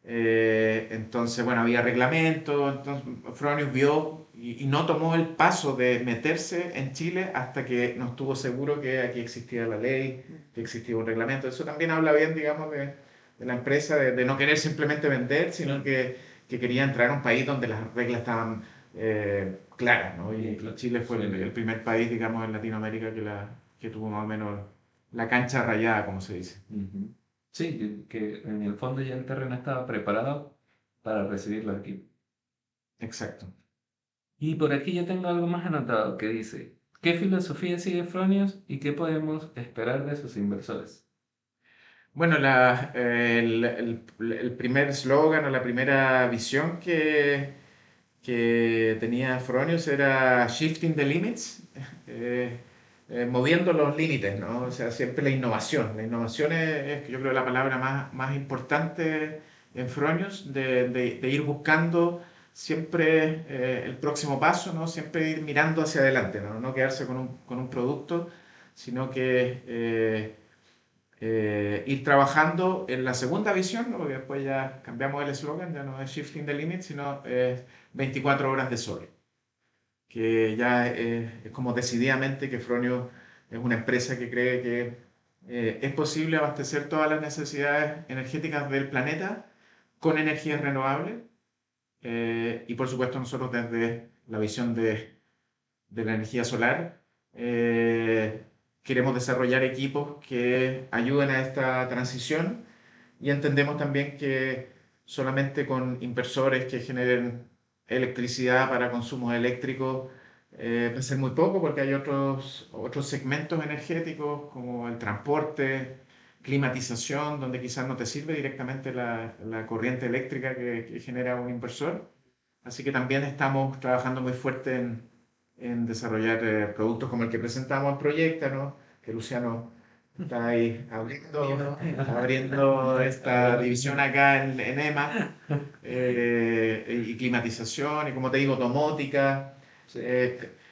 Entonces, bueno, había reglamento, entonces Fronius vio y no tomó el paso de meterse en Chile hasta que no estuvo seguro que aquí existía la ley, que existía un reglamento. Eso también habla bien, digamos, de la empresa, de no querer simplemente vender, sino que quería entrar a un país donde las reglas estaban claras, ¿no? Y Claro. Chile fue Sí. el primer país, digamos, en Latinoamérica que tuvo más o menos la cancha rayada, como se dice. Ujú. Sí, que en el fondo ya el terreno estaba preparado para recibir los equipos. Exacto. Y por aquí yo tengo algo más anotado que dice, ¿qué filosofía sigue Fronius y qué podemos esperar de sus inversores? Bueno, el primer eslogan o la primera visión que tenía Fronius era Shifting the Limits, eh, moviendo los límites, ¿no? O sea, siempre la innovación. La innovación es, yo creo, la palabra más importante en Fronius, de ir buscando siempre el próximo paso, ¿no? Siempre ir mirando hacia adelante, ¿no? No quedarse con un producto, sino que ir trabajando en la segunda visión, ¿no? Porque después ya cambiamos el eslogan, ya no es Shifting the Limit, sino es 24 horas de sol, que ya es como decididamente que Fronio es una empresa que cree que es posible abastecer todas las necesidades energéticas del planeta con energías renovables, y por supuesto nosotros desde la visión de la energía solar, queremos desarrollar equipos que ayuden a esta transición y entendemos también que solamente con inversores que generen electricidad para consumos eléctricos va a ser muy poco porque hay otros segmentos energéticos como el transporte, climatización, donde quizás no te sirve directamente la corriente eléctrica que genera un inversor. Así que también estamos trabajando muy fuerte en desarrollar productos como el que presentamos en Proyecta, ¿no? Que Luciano está ahí abriendo esta división acá en EMA, y climatización, y como te digo, domótica. Sí.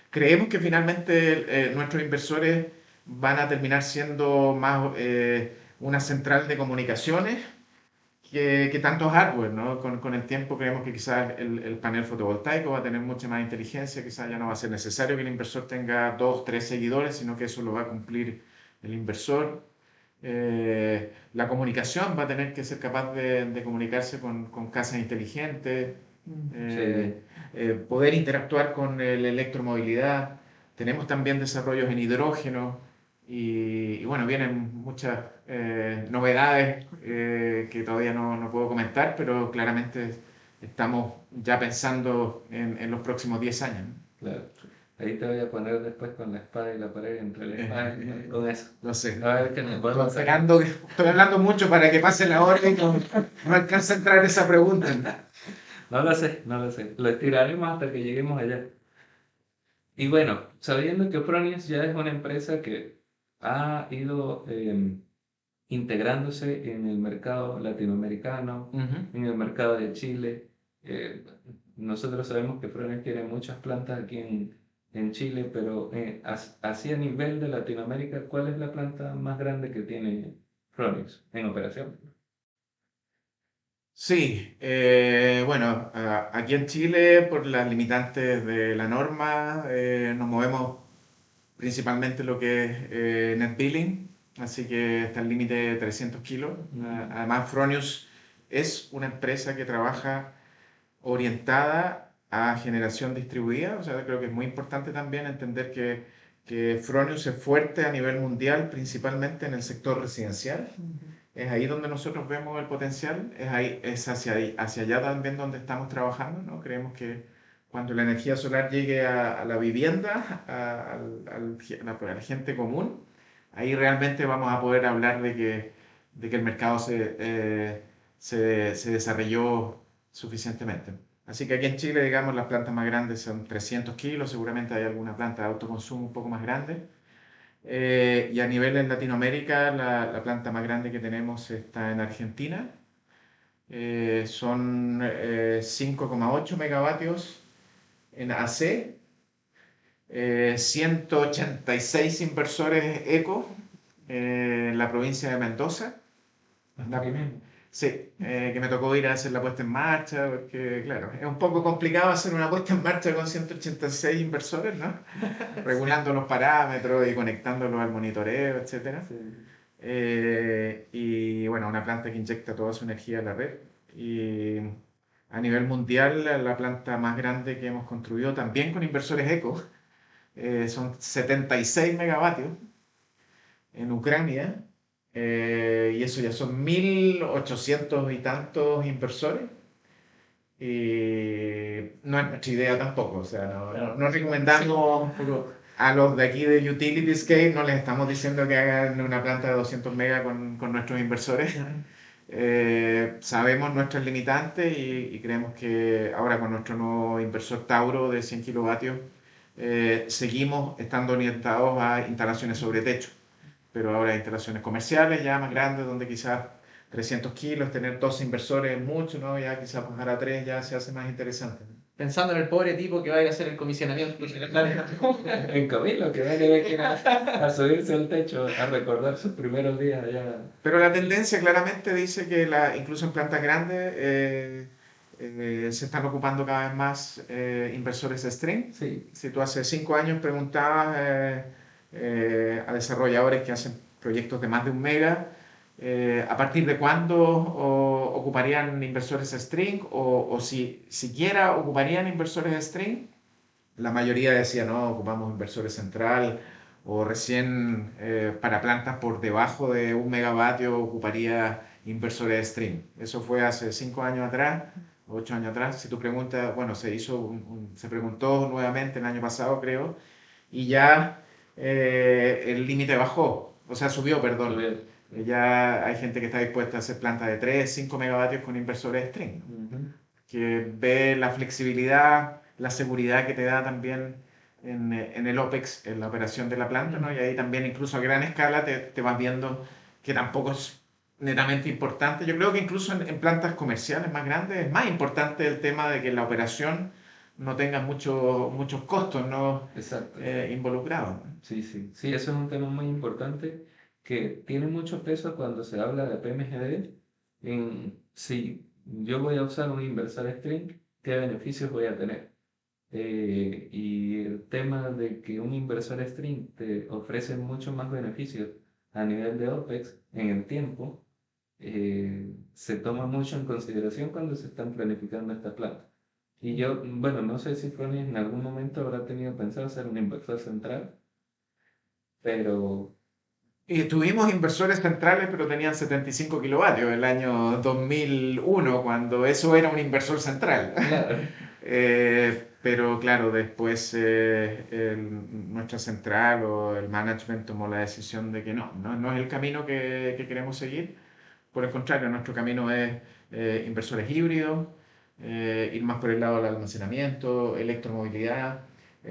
Creemos que finalmente nuestros inversores van a terminar siendo más una central de comunicaciones que tanto hardware, ¿no? Con el tiempo creemos que quizás el panel fotovoltaico va a tener mucha más inteligencia, quizás ya no va a ser necesario que el inversor tenga 2, 3 seguidores, sino que eso lo va a cumplir el inversor. La comunicación va a tener que ser capaz de comunicarse con casas inteligentes, eh, poder interactuar con la electromovilidad. Tenemos también desarrollos en hidrógeno y bueno, vienen muchas novedades que todavía no puedo comentar, pero claramente estamos ya pensando en los próximos 10 años, ¿no? Claro. Ahí te voy a poner después con la espada y la pared entre la espada y con eso. No sé. A ver qué nos podemos sacar. Estoy hablando mucho para que pase la hora y no alcanza a entrar esa pregunta. No lo sé, no lo sé. Lo estiraremos hasta que lleguemos allá. Y bueno, sabiendo que Fronius ya es una empresa que ha ido integrándose en el mercado latinoamericano, en el mercado de Chile. Nosotros sabemos que Fronius tiene muchas plantas aquí en Chile, pero así a nivel de Latinoamérica, ¿cuál es la planta más grande que tiene Fronius en operación? Sí, bueno, aquí en Chile, por las limitantes de la norma, nos movemos principalmente lo que es net billing, así que está el límite de 300 kilos. Además, Fronius es una empresa que trabaja orientada a generación distribuida, o sea, creo que es muy importante también entender que Fronius es fuerte a nivel mundial, principalmente en el sector residencial. Es ahí donde nosotros vemos el potencial, es hacia allá también donde estamos trabajando, ¿no? Creemos que cuando la energía solar llegue a la vivienda, a la gente común, ahí realmente vamos a poder hablar de que el mercado se desarrolló suficientemente. Así que aquí en Chile, digamos, las plantas más grandes son 300 kilos, seguramente hay alguna planta de autoconsumo un poco más grande. Y a nivel en Latinoamérica, la planta más grande que tenemos está en Argentina. Son 5,8 megavatios en AC, 186 inversores eco en la provincia de Mendoza. Aquí mismo. Sí, que me tocó ir a hacer la puesta en marcha, porque claro, es un poco complicado hacer una puesta en marcha con 186 inversores, ¿no? Regulando los parámetros y conectándolos al monitoreo, etcétera. Sí. Y bueno, una planta que inyecta toda su energía a la red. Y a nivel mundial, la planta más grande que hemos construido, también con inversores eco, son 76 megavatios en Ucrania. Y eso ya son 1.800 y tantos inversores. Y no es nuestra idea tampoco, o sea, no recomendamos a los de aquí de Utility Scale, no les estamos diciendo que hagan una planta de 200 megas con nuestros inversores. Sabemos nuestras limitantes y creemos que ahora con nuestro nuevo inversor Tauro de 100 kilovatios, seguimos estando orientados a instalaciones sobre techo, pero ahora instalaciones comerciales ya más grandes, donde quizás 300 kilos, tener dos inversores es mucho, ¿no? Ya quizás bajar a 3 ya se hace más interesante, ¿no? Pensando en el pobre tipo que va a ir a hacer el comisionamiento. En Camilo, que va a tener que ir a subirse al techo, a recordar sus primeros días allá. Pero la tendencia claramente dice que incluso en plantas grandes se están ocupando cada vez más inversores string. Sí, Si tú hace 5 años preguntabas a desarrolladores que hacen proyectos de más de 1 mega, a partir de cuándo ocuparían inversores string o si siquiera ocuparían inversores string, la mayoría decía no, ocupamos inversores central o recién para plantas por debajo de 1 megavatio ocuparía inversores string. Eso fue hace 5 años atrás, 8 años atrás. Si tú preguntas, bueno, se preguntó nuevamente el año pasado, creo, y ya el límite bajó, o sea, subió, perdón. subió. Ya hay gente que está dispuesta a hacer plantas de 3, 5 megavatios con inversores string, ¿no? Ujú. Que ve la flexibilidad, la seguridad que te da también en el OPEX, en la operación de la planta, ¿no? Y ahí también incluso a gran escala te vas viendo que tampoco es netamente importante. Yo creo que incluso en plantas comerciales más grandes es más importante el tema de que la operación no tenga muchos costos, ¿no? Exacto. Involucrados, ¿no? Sí, sí. Sí, eso es un tema muy importante que tiene mucho peso cuando se habla de PMGD. Si yo voy a usar un inversor string, ¿qué beneficios voy a tener? Y el tema de que un inversor string te ofrece mucho más beneficios a nivel de OPEX en el tiempo, se toma mucho en consideración cuando se están planificando estas plantas. Y yo, bueno, no sé si Frony en algún momento habrá tenido pensado ser un inversor central, pero Y tuvimos inversores centrales, pero tenían 75 kilovatios el año 2001, cuando eso era un inversor central. claro, Pero claro, después nuestra central o el management tomó la decisión de que no es el camino que queremos seguir. Por el contrario, nuestro camino es inversores híbridos, ir más por el lado del almacenamiento, electromovilidad,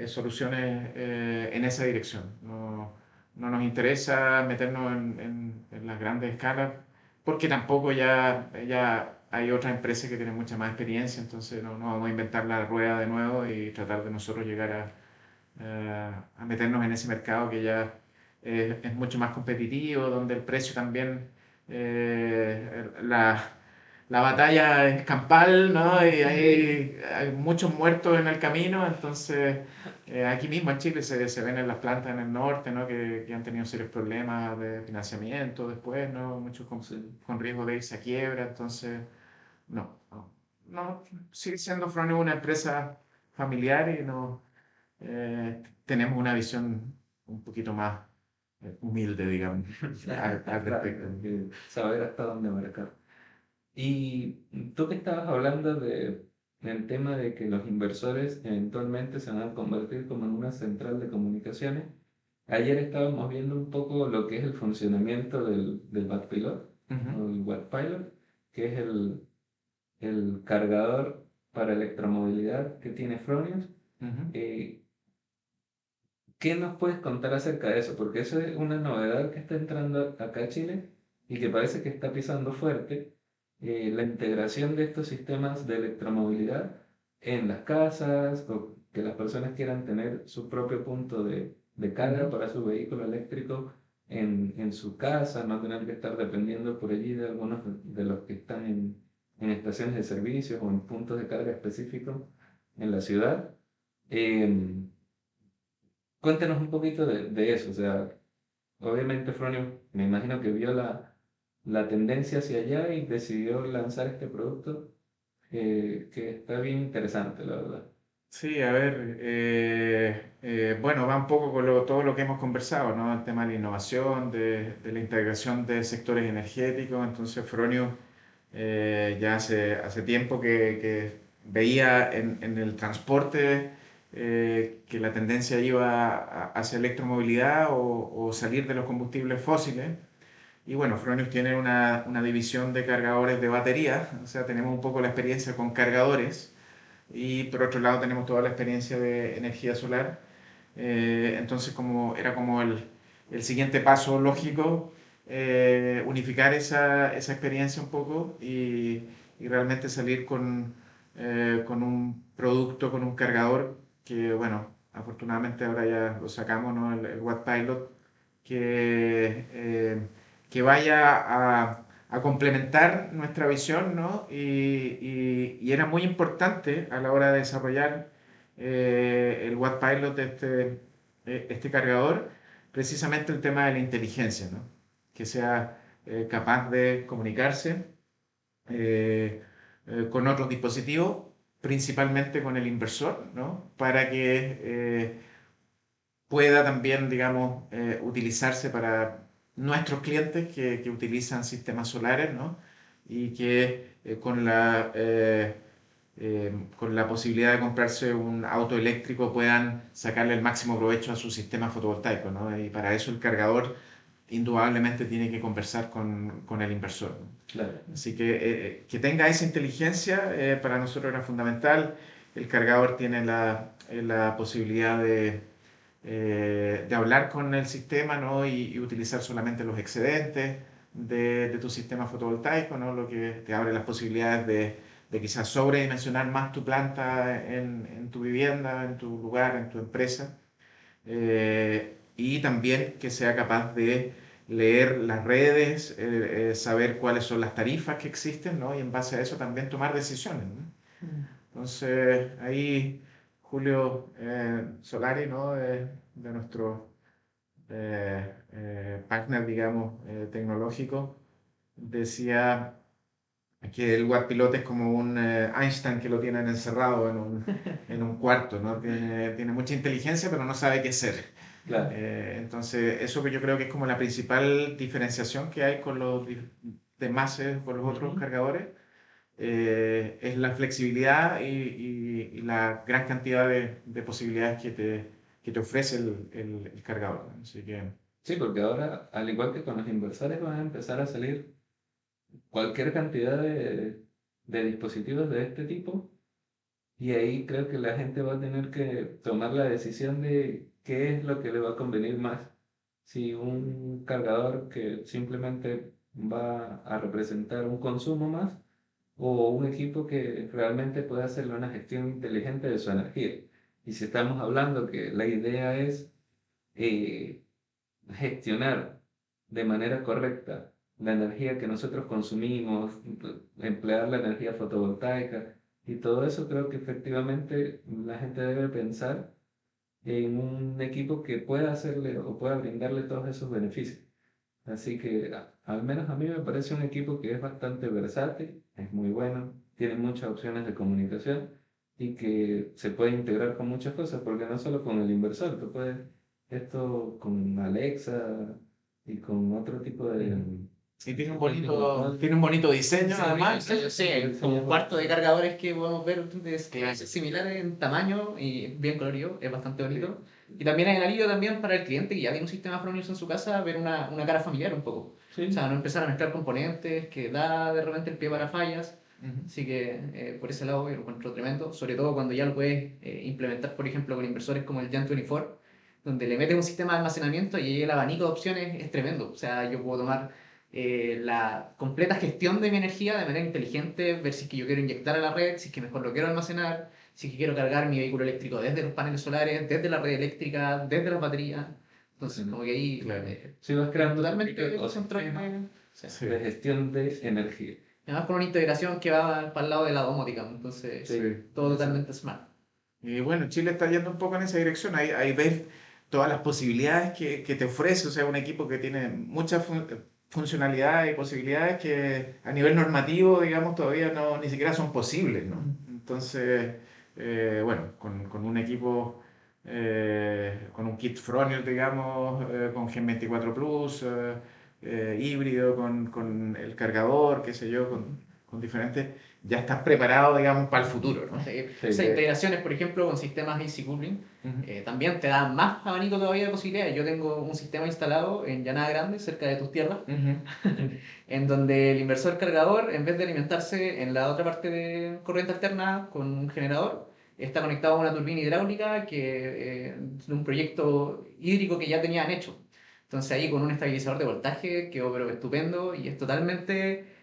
soluciones en esa dirección. No nos interesa meternos en las grandes escalas, porque tampoco ya hay otras empresas que tienen mucha más experiencia, entonces no vamos a inventar la rueda de nuevo y tratar de nosotros llegar a meternos en ese mercado que ya es mucho más competitivo, donde el precio también, la batalla es campal, ¿no? Y hay muchos muertos en el camino, entonces aquí mismo en Chile se ven en las plantas en el norte, ¿no? Que han tenido serios problemas de financiamiento después, ¿no? Muchos con riesgo de irse a quiebra, entonces no, sigue siendo Fronic una empresa familiar y tenemos una visión un poquito más humilde, digamos, al respecto. claro, que saber hasta dónde marcar. Y tú que estabas hablando del tema de que los inversores eventualmente se van a convertir como en una central de comunicaciones, ayer estábamos viendo un poco lo que es el funcionamiento del Backpilot, Ujú, o el Wattpilot, que es el cargador para electromovilidad que tiene Fronius. ujú. ¿Qué ¿qué nos puedes contar acerca de eso? Porque eso es una novedad que está entrando acá a Chile y que parece que está pisando fuerte, la integración de estos sistemas de electromovilidad en las casas, o que las personas quieran tener su propio punto de carga para su vehículo eléctrico en su casa, no tener que estar dependiendo por allí de algunos de los que están en estaciones de servicios o en puntos de carga específicos en la ciudad. Em, Cuéntenos un poquito de eso, o sea, obviamente Fronio, me imagino que vio la tendencia hacia allá y decidió lanzar este producto que está bien interesante, la verdad. Sí, a ver, bueno, va un poco con todo lo que hemos conversado, ¿no? El tema de la innovación, de la integración de sectores energéticos. Entonces, Fronio ya hace tiempo que veía en el transporte que la tendencia iba hacia electromovilidad o salir de los combustibles fósiles. Y bueno, Fronius tiene una división de cargadores de batería, o sea, tenemos un poco la experiencia con cargadores y por otro lado tenemos toda la experiencia de energía solar. Entonces era como el siguiente paso lógico, unificar esa experiencia un poco y realmente salir con un producto, con un cargador que, bueno, afortunadamente ahora ya lo sacamos, ¿no? El Watt Pilot, que, eh, que vaya a complementar nuestra visión, ¿no? Y era muy importante a la hora de desarrollar el Watt Pilot, este cargador, precisamente el tema de la inteligencia, ¿no? Que sea capaz de comunicarse con otros dispositivos, principalmente con el inversor, ¿no? Para que pueda también, digamos, utilizarse para nuestros clientes que utilizan sistemas solares, ¿no? Y que con la posibilidad de comprarse un auto eléctrico puedan sacarle el máximo provecho a su sistema fotovoltaico, ¿no? Y para eso el cargador indudablemente tiene que conversar con el inversor, ¿no? Claro. Así que tenga esa inteligencia para nosotros era fundamental. El cargador tiene la posibilidad de hablar con el sistema, ¿no? Y utilizar solamente los excedentes de tu sistema fotovoltaico, ¿no? Lo que te abre las posibilidades de quizás sobredimensionar más tu planta en tu vivienda, en tu lugar, en tu empresa. Y también que sea capaz de leer las redes, saber cuáles son las tarifas que existen, ¿no? Y en base a eso también tomar decisiones, ¿no? Entonces, ahí Julio Solari, ¿no? De nuestro partner, digamos, tecnológico, decía que el Watt Pilot es como un Einstein que lo tienen encerrado en un cuarto, ¿no? Tiene mucha inteligencia, pero no sabe qué hacer. Claro. Entonces, eso que yo creo que es como la principal diferenciación que hay con los demás, con los otros cargadores, es la flexibilidad y la gran cantidad de posibilidades que te ofrece el cargador, ¿no? Así que, Sí, porque ahora, al igual que con los inversores, van a empezar a salir cualquier cantidad de dispositivos de este tipo y ahí creo que la gente va a tener que tomar la decisión de qué es lo que le va a convenir más. Si un cargador que simplemente va a representar un consumo más o un equipo que realmente puede hacerle una gestión inteligente de su energía. Y si estamos hablando que la idea es eh, gestionar de manera correcta la energía que nosotros consumimos, emplear la energía fotovoltaica y todo eso, creo que efectivamente la gente debe pensar en un equipo que pueda hacerle o pueda brindarle todos esos beneficios. Así que al menos a mí me parece un equipo que es bastante versátil, es muy bueno, tiene muchas opciones de comunicación y que se puede integrar con muchas cosas, porque no solo con el inversor, tú puedes esto con Alexa y con otro tipo de... y tiene un bonito diseño, Sí, además. sí, como un cuarto de cargadores que podemos ver similares en tamaño y bien colorido, es bastante bonito. Y también hay el alivio también para el cliente que ya tiene un sistema Fronius en su casa, ver una cara familiar un poco. Sí. O sea, no empezar a mezclar componentes que da de repente el pie para fallas. Así que por ese lado yo lo encuentro tremendo, sobre todo cuando ya lo puedes implementar, por ejemplo, con inversores como el Gen 24, donde le metes un sistema de almacenamiento y ahí el abanico de opciones es tremendo. O sea, yo puedo tomar la completa gestión de mi energía de manera inteligente, ver si es que yo quiero inyectar a la red, si es que mejor lo quiero almacenar, si es que quiero cargar mi vehículo eléctrico desde los paneles solares, desde la red eléctrica, desde las baterías. Entonces, como que ahí Claro. Si vas creando totalmente un control. Sí. de gestión de energía. Además con una integración que va para el lado de la domótica, entonces Sí. todo totalmente smart. Y bueno, Chile está yendo un poco en esa dirección. Ahí ves todas las posibilidades que te ofrece. O sea, un equipo que tiene muchas funcionalidades y posibilidades que a nivel normativo, digamos, todavía no, ni siquiera son posibles, ¿no? Entonces, bueno, con un equipo, con un kit Fronius, digamos, con Gen 24 Plus, híbrido, con el cargador, qué sé yo, con diferentes, ya estás preparado, digamos, para el futuro, ¿no? Sí. Sí. O sea, integraciones, por ejemplo, con sistemas AC coupling, Ujú. también te dan más abanico todavía de posibilidades. Yo tengo un sistema instalado en Llanada Grande, cerca de tus tierras, Ujú. en donde el inversor cargador, en vez de alimentarse en la otra parte de corriente alterna con un generador, está conectado a una turbina hidráulica de un proyecto hídrico que ya tenían hecho. Entonces ahí con un estabilizador de voltaje quedó pero estupendo y es totalmente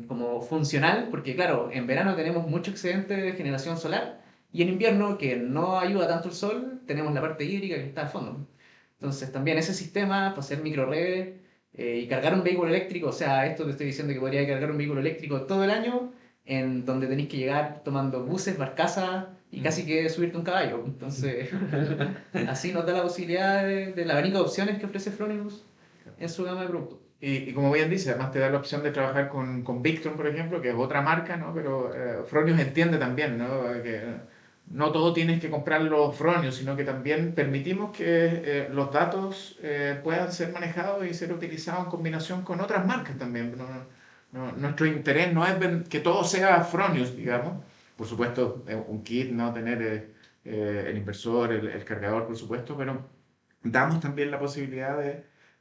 como funcional, porque claro, en verano tenemos mucho excedente de generación solar y en invierno, que no ayuda tanto el sol, tenemos la parte hídrica que está al fondo. Entonces también ese sistema para hacer microredes y cargar un vehículo eléctrico, o sea, esto te estoy diciendo que podría cargar un vehículo eléctrico todo el año, en donde tenéis que llegar tomando buses, barcazas y casi que subirte un caballo. Entonces, así nos da la posibilidad del abanico de opciones que ofrece Fronius en su gama de productos. Y como bien dice, además te da la opción de trabajar con Victron, por ejemplo, que es otra marca, ¿no? Pero Fronius entiende también, ¿no? Que no todo tienes que comprar los Fronius, sino que también permitimos que los datos puedan ser manejados y ser utilizados en combinación con otras marcas también. Nuestro interés no es que todo sea Fronius, digamos. Por supuesto, un kit, ¿no? Tener el inversor, el cargador, por supuesto, pero damos también la posibilidad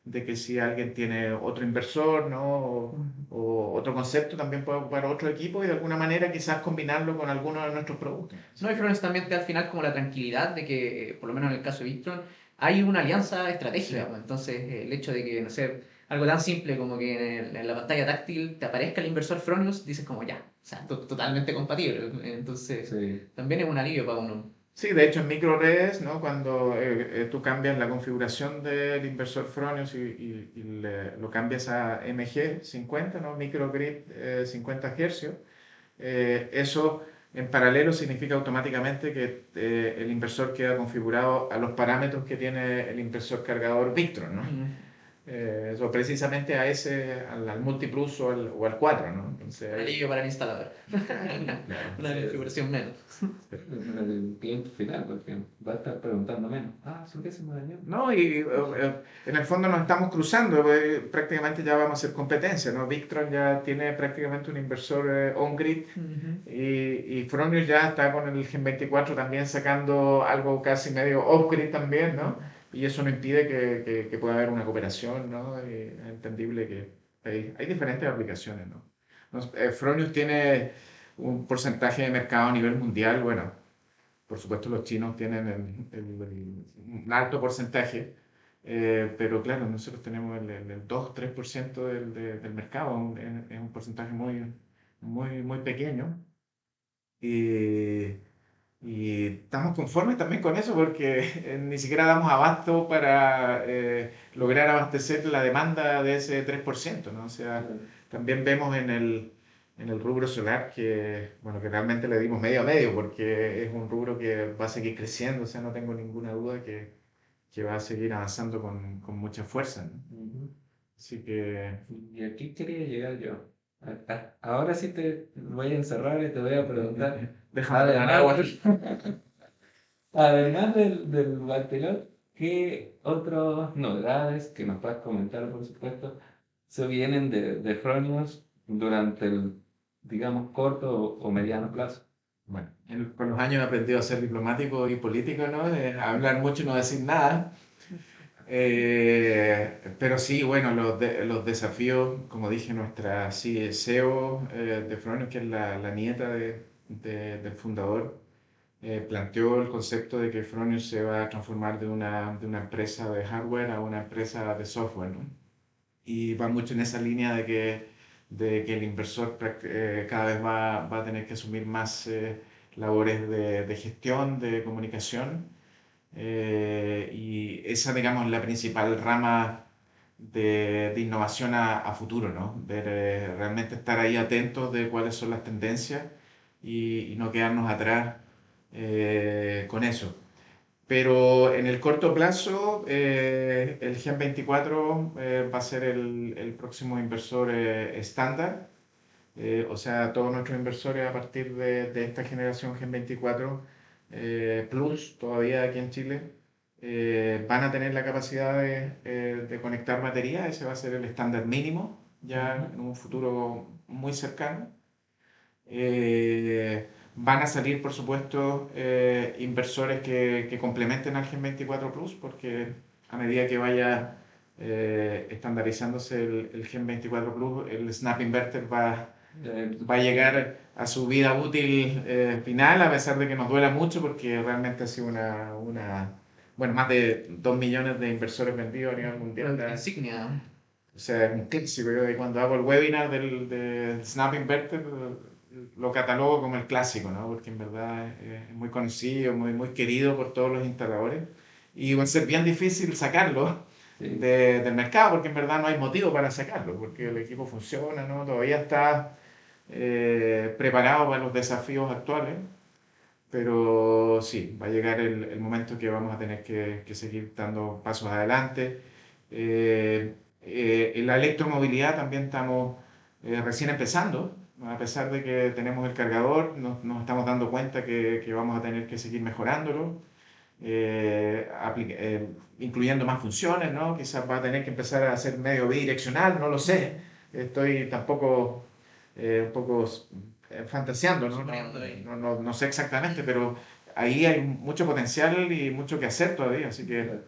de que si alguien tiene otro inversor, ¿no? O otro concepto, también puede ocupar otro equipo y de alguna manera quizás combinarlo con alguno de nuestros productos. No, y Fronius también te da al final como la tranquilidad de que, por lo menos en el caso de Victron, hay una alianza estratégica. Sí. Pues. Entonces, el hecho de que, no sé, algo tan simple como que en la pantalla táctil te aparezca el inversor Fronius, dices como ya, o sea, totalmente compatible. Entonces, Sí. también es un alivio para uno. Sí, de hecho en microredes, ¿no? Cuando tú cambias la configuración del inversor Fronius y lo cambias a MG50, ¿no? Microgrid 50 Hz, eso en paralelo significa automáticamente que el inversor queda configurado a los parámetros que tiene el inversor cargador Victron, ¿no? Eso precisamente a al Multiplus o al 4, ¿no? Entonces, Un alivio para el instalador. Una configuración menos. El cliente final, porque va a estar preguntando menos. ¿Por qué se me dañó? No, y en el fondo nos estamos cruzando, prácticamente ya vamos a hacer competencia, ¿no? Victron ya tiene prácticamente un inversor on-grid y Fronius ya está con el Gen 24 también sacando algo casi medio off-grid también, ¿no? Y eso no impide que pueda haber una cooperación, ¿no? Y es entendible que hay diferentes aplicaciones, ¿no? Fronius tiene un porcentaje de mercado a nivel mundial, bueno, por supuesto los chinos tienen un alto porcentaje, pero claro, nosotros tenemos el 2-3% del mercado, es un porcentaje muy pequeño. Y, y estamos conformes también con eso porque ni siquiera damos abasto para lograr abastecer la demanda de ese 3%, ¿no? O sea, también vemos en el rubro solar que, bueno, que realmente le dimos medio a medio porque es un rubro que va a seguir creciendo, o sea, no tengo ninguna duda que va a seguir avanzando con mucha fuerza, ¿no? Así que... Y aquí quería llegar yo. Ahora sí te voy a encerrar y te voy a preguntar. Déjame tomar agua. Además del Bactilot, ¿qué otras novedades que nos puedas comentar, por supuesto, se vienen de Fronius durante el, digamos, corto o mediano plazo? Bueno, con los años he aprendido a ser diplomático y político, ¿no? A hablar mucho y no decir nada. Pero sí, bueno, los desafíos, como dije, nuestra CEO de Fronius, que es la nieta del fundador, planteó el concepto de que Fronius se va a transformar de una empresa de hardware a una empresa de software, ¿no? Y va mucho en esa línea de que el inversor cada vez va a tener que asumir más labores de gestión, de comunicación, y esa, digamos, es la principal rama de innovación a futuro, ¿no? Ver, realmente estar ahí atentos de cuáles son las tendencias y no quedarnos atrás con eso. Pero en el corto plazo, el Gen24 va a ser el próximo inversor estándar. O sea, todos nuestros inversores a partir de esta generación Gen24 Plus, todavía aquí en Chile, van a tener la capacidad de conectar batería. Ese va a ser el estándar mínimo, ya en un futuro muy cercano. Van a salir, por supuesto, inversores que complementen al Gen24 Plus, porque a medida que vaya estandarizándose el Gen24 Plus, el Snap Inverter va a llegar a su vida útil final, a pesar de que nos duela mucho, porque realmente ha sido bueno, más de 2 millones de inversores vendidos a nivel mundial. Insignia. O sea, es un clásico. Yo cuando hago el webinar del Snap Inverter, lo catalogo como el clásico, ¿no? Porque en verdad es muy conocido, muy querido por todos los instaladores. Y va a ser bien difícil sacarlo del mercado, porque en verdad no hay motivo para sacarlo, porque el equipo funciona, ¿no? Todavía está preparado para los desafíos actuales. Pero sí, va a llegar el momento que vamos a tener que seguir dando pasos adelante. En la electromovilidad también estamos recién empezando. A pesar de que tenemos el cargador, nos estamos dando cuenta que vamos a tener que seguir mejorándolo, incluyendo más funciones, ¿no? Quizás va a tener que empezar a ser medio bidireccional, no lo sé. Estoy tampoco un poco fantaseando, ¿no? No sé exactamente, pero ahí hay mucho potencial y mucho que hacer todavía, así que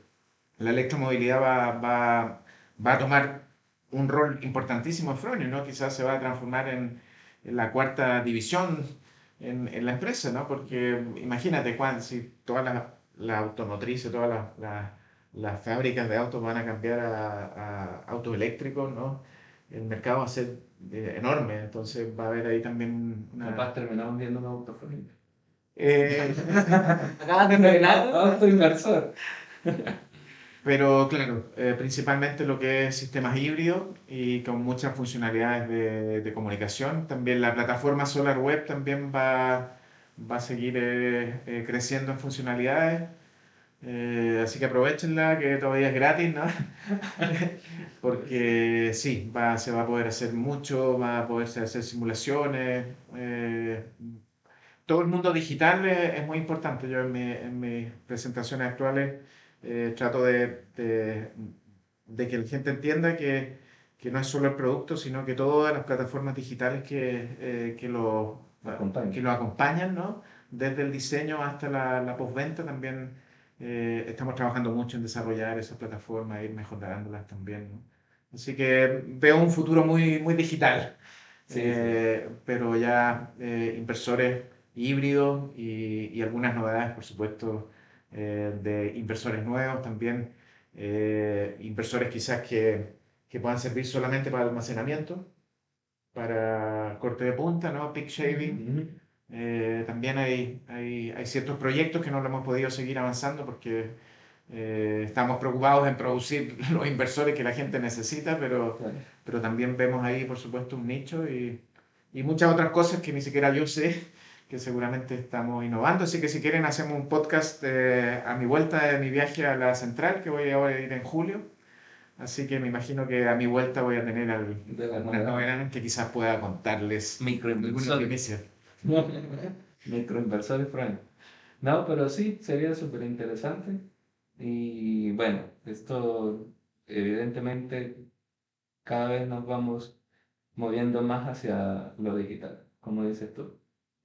la electromovilidad va a tomar un rol importantísimo en Fronius, ¿no? Quizás se va a transformar en la cuarta división en la empresa, ¿no? Porque imagínate si todas las automotrices, todas las fábricas de autos van a cambiar a autos eléctricos, ¿no? El mercado va a ser enorme, entonces va a haber ahí también Capaz terminamos viendo un auto Fronius. Acabas de revelar. Auto inversor. Pero claro, principalmente lo que es sistemas híbridos y con muchas funcionalidades de comunicación. También la plataforma SolarWeb también va a seguir creciendo en funcionalidades. Así que aprovechenla, que todavía es gratis, ¿no? Porque sí, se va a poder hacer mucho, va a poderse hacer simulaciones. Todo el mundo digital es muy importante. Yo en mis presentaciones actuales trato de que la gente entienda que no es solo el producto, sino que todas las plataformas digitales que lo acompañan, ¿no? Desde el diseño hasta la postventa también estamos trabajando mucho en desarrollar esas plataformas e ir mejorándolas también, ¿no? Así que veo un futuro muy, muy digital, Sí. pero ya inversores híbridos y algunas novedades, por supuesto, de inversores nuevos también, inversores quizás que puedan servir solamente para almacenamiento, para corte de punta, ¿no? Peak shaving. También hay ciertos proyectos que no lo hemos podido seguir avanzando porque estamos preocupados en producir los inversores que la gente necesita, pero también vemos ahí, por supuesto, un nicho y muchas otras cosas que ni siquiera yo sé, que seguramente estamos innovando. Así que si quieren hacemos un podcast a mi vuelta de mi viaje a la central, que voy a ir en julio. Así que me imagino que a mi vuelta voy a tener algunas novedades que quizás pueda contarles alguna primicia. Microinversores Fronius. No, pero sí, sería súper interesante. Y bueno, esto evidentemente cada vez nos vamos moviendo más hacia lo digital, como dices tú.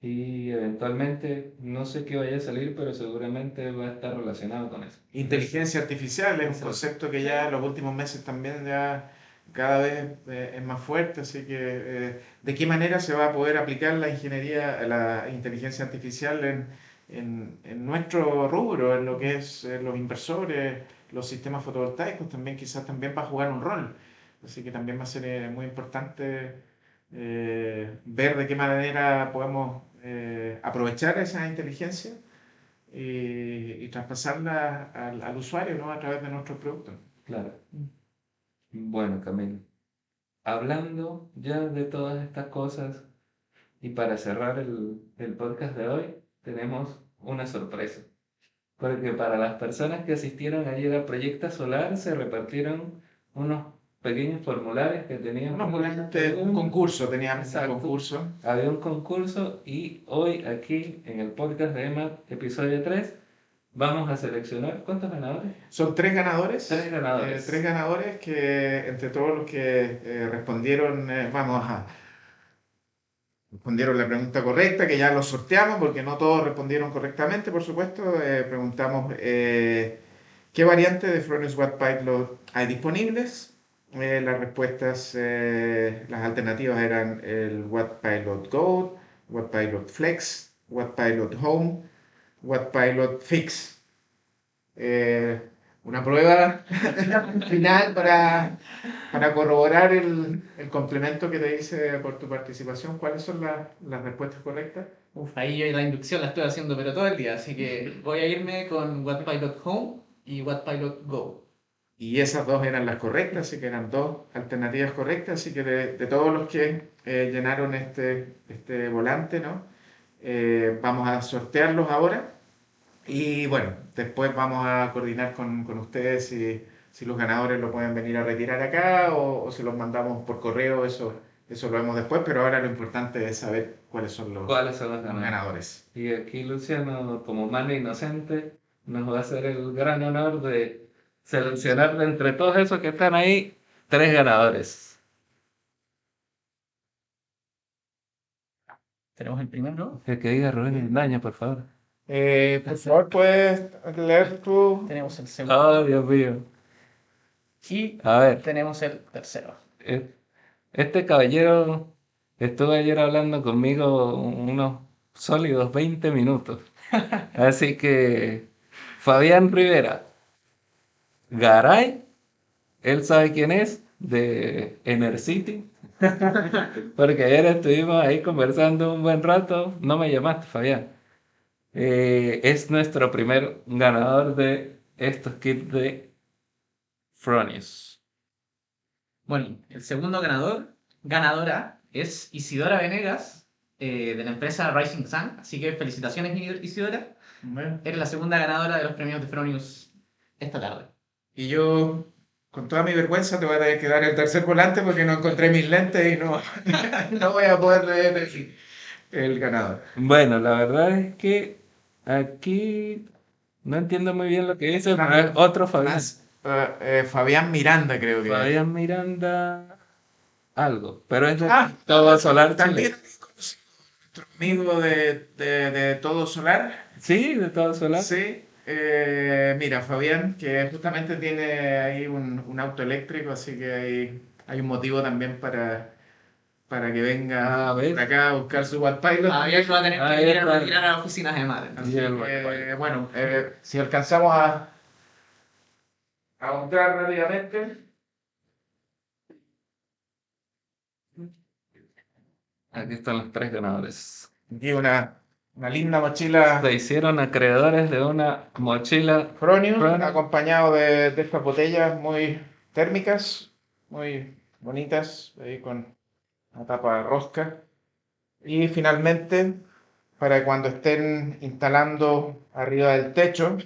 Y eventualmente, no sé qué vaya a salir, pero seguramente va a estar relacionado con eso. Inteligencia artificial es un Exacto. concepto que ya en los últimos meses también ya cada vez es más fuerte, así que ¿de qué manera se va a poder aplicar la inteligencia artificial en nuestro rubro, en lo que es los inversores, los sistemas fotovoltaicos, también quizás también va a jugar un rol. Así que también va a ser muy importante ver de qué manera podemos aprovechar esa inteligencia y traspasarla al usuario, ¿no? A través de nuestros productos. Claro. Bueno, Camilo, hablando ya de todas estas cosas y para cerrar el podcast de hoy, tenemos una sorpresa. Porque para las personas que asistieron ayer a Proyecta Solar se repartieron unos pequeños formularios que tenían Un concurso, teníamos Exacto. un concurso. Había un concurso y hoy aquí en el podcast de EMAT, episodio 3, vamos a seleccionar ¿cuántos ganadores? Son tres ganadores. Tres ganadores. Que entre todos los que respondieron, respondieron la pregunta correcta, que ya los sorteamos porque no todos respondieron correctamente, por supuesto. Preguntamos qué variante de Fronius Watt Pilot hay disponibles. Las respuestas, las alternativas eran el Watt Pilot Gold, Watt Pilot Flex, Watt Pilot Home, Watt Pilot Fix. Una prueba final para corroborar el complemento que te hice por tu participación. ¿Cuáles son las respuestas correctas? Uf, ahí yo la inducción la estoy haciendo pero todo el día, así que voy a irme con Wattpilot Home y Wattpilot Go. Y esas dos eran las correctas, así que eran dos alternativas correctas. Así que de todos los que llenaron este volante, ¿no? Vamos a sortearlos ahora. Y bueno, después vamos a coordinar con ustedes si los ganadores lo pueden venir a retirar acá o si los mandamos por correo, eso lo vemos después, pero ahora lo importante es saber cuáles son los ganadores. Y aquí Luciano, como mano inocente, nos va a hacer el gran honor de seleccionar de entre todos esos que están ahí, 3 ganadores. Tenemos el primero. El que diga Rubén Indaña, por favor. Por favor, ¿puedes leer tú? Tenemos el segundo. Oh, Dios mío. Y A ver, tenemos el tercero. este caballero estuvo ayer hablando conmigo unos sólidos 20 minutos. Así que, Fabián Rivera, Garay, él sabe quién es, de Enercity. Porque ayer estuvimos ahí conversando un buen rato. No me llamaste, Fabián. Es nuestro primer ganador de estos kits de Fronius. Bueno, el segundo ganadora, es Isidora Venegas, de la empresa Rising Sun. Así que felicitaciones, Isidora. Eres la segunda ganadora de los premios de Fronius esta tarde. Y yo, con toda mi vergüenza, te voy a tener que dar el tercer volante porque no encontré mis lentes y no voy a poder leer el ganador. Bueno, la verdad es que aquí no entiendo muy bien lo que dice, pero es otro Fabián. Fabián Miranda, creo que es. Fabián Miranda, algo, pero es de Ah, Todo Solar También Chile. nuestro amigo de Todo Solar. Sí, de Todo Solar. Sí. Mira, Fabián, que justamente tiene ahí un auto eléctrico, así que hay un motivo también para que venga ¿Ves? por acá a buscar su Watt Pilot. Todavía que va a tener Ahí que ir a está. retirar a las oficinas de madre. Así Y el que, Watt Pilot. bueno, si alcanzamos a mostrar rápidamente. Aquí están los 3 ganadores. Aquí una linda mochila Se hicieron acreedores de una mochila. Fronius, Fronius. acompañado de estas botellas muy térmicas, muy bonitas, ahí con una tapa rosca. Y finalmente, para cuando estén instalando arriba del techo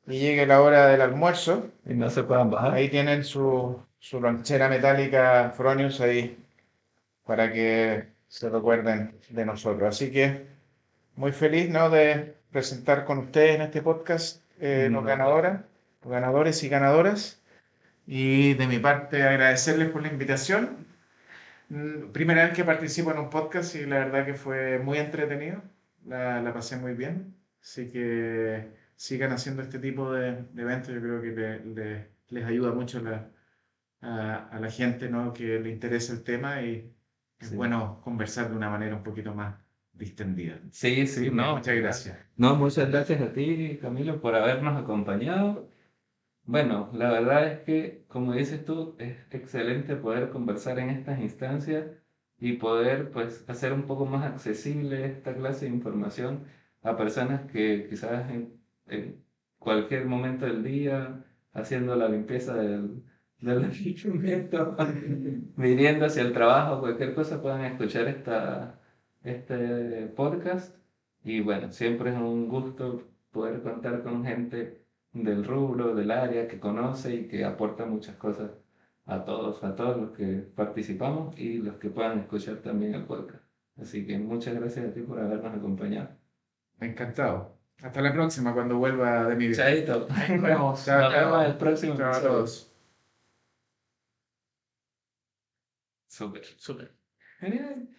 y llegue la hora del almuerzo, Y no se puedan bajar. ahí tienen su lonchera metálica Fronius ahí para que se recuerden de nosotros. Así que muy feliz, ¿no?, de presentar con ustedes en este podcast los ganadores y ganadoras. Y de mi parte agradecerles por la invitación. Primera vez que participo en un podcast y la verdad que fue muy entretenido. La pasé muy bien. Así que sigan haciendo este tipo de eventos. Yo creo que les ayuda mucho a la gente, ¿no?, que le interesa el tema y es Sí. bueno conversar de una manera un poquito más distendida. Sí, sí, no. Muchas gracias. No, muchas gracias a ti, Camilo, por habernos acompañado. Bueno, la verdad es que, como dices tú, es excelente poder conversar en estas instancias y poder, pues, hacer un poco más accesible esta clase de información a personas que quizás en cualquier momento del día, haciendo la limpieza del apartamento, viniendo hacia el trabajo, cualquier cosa, puedan escuchar este podcast. Y bueno, siempre es un gusto poder contar con gente del rubro, del área, que conoce y que aporta muchas cosas a todos los que participamos y los que puedan escuchar también el podcast. Así que muchas gracias a ti por habernos acompañado. Encantado. Hasta la próxima cuando vuelva de mi viaje. Chaito. Nos vemos. Chao, Nos vemos chao. en el próximo Chao a episodio. todos. Súper. Súper. Genial.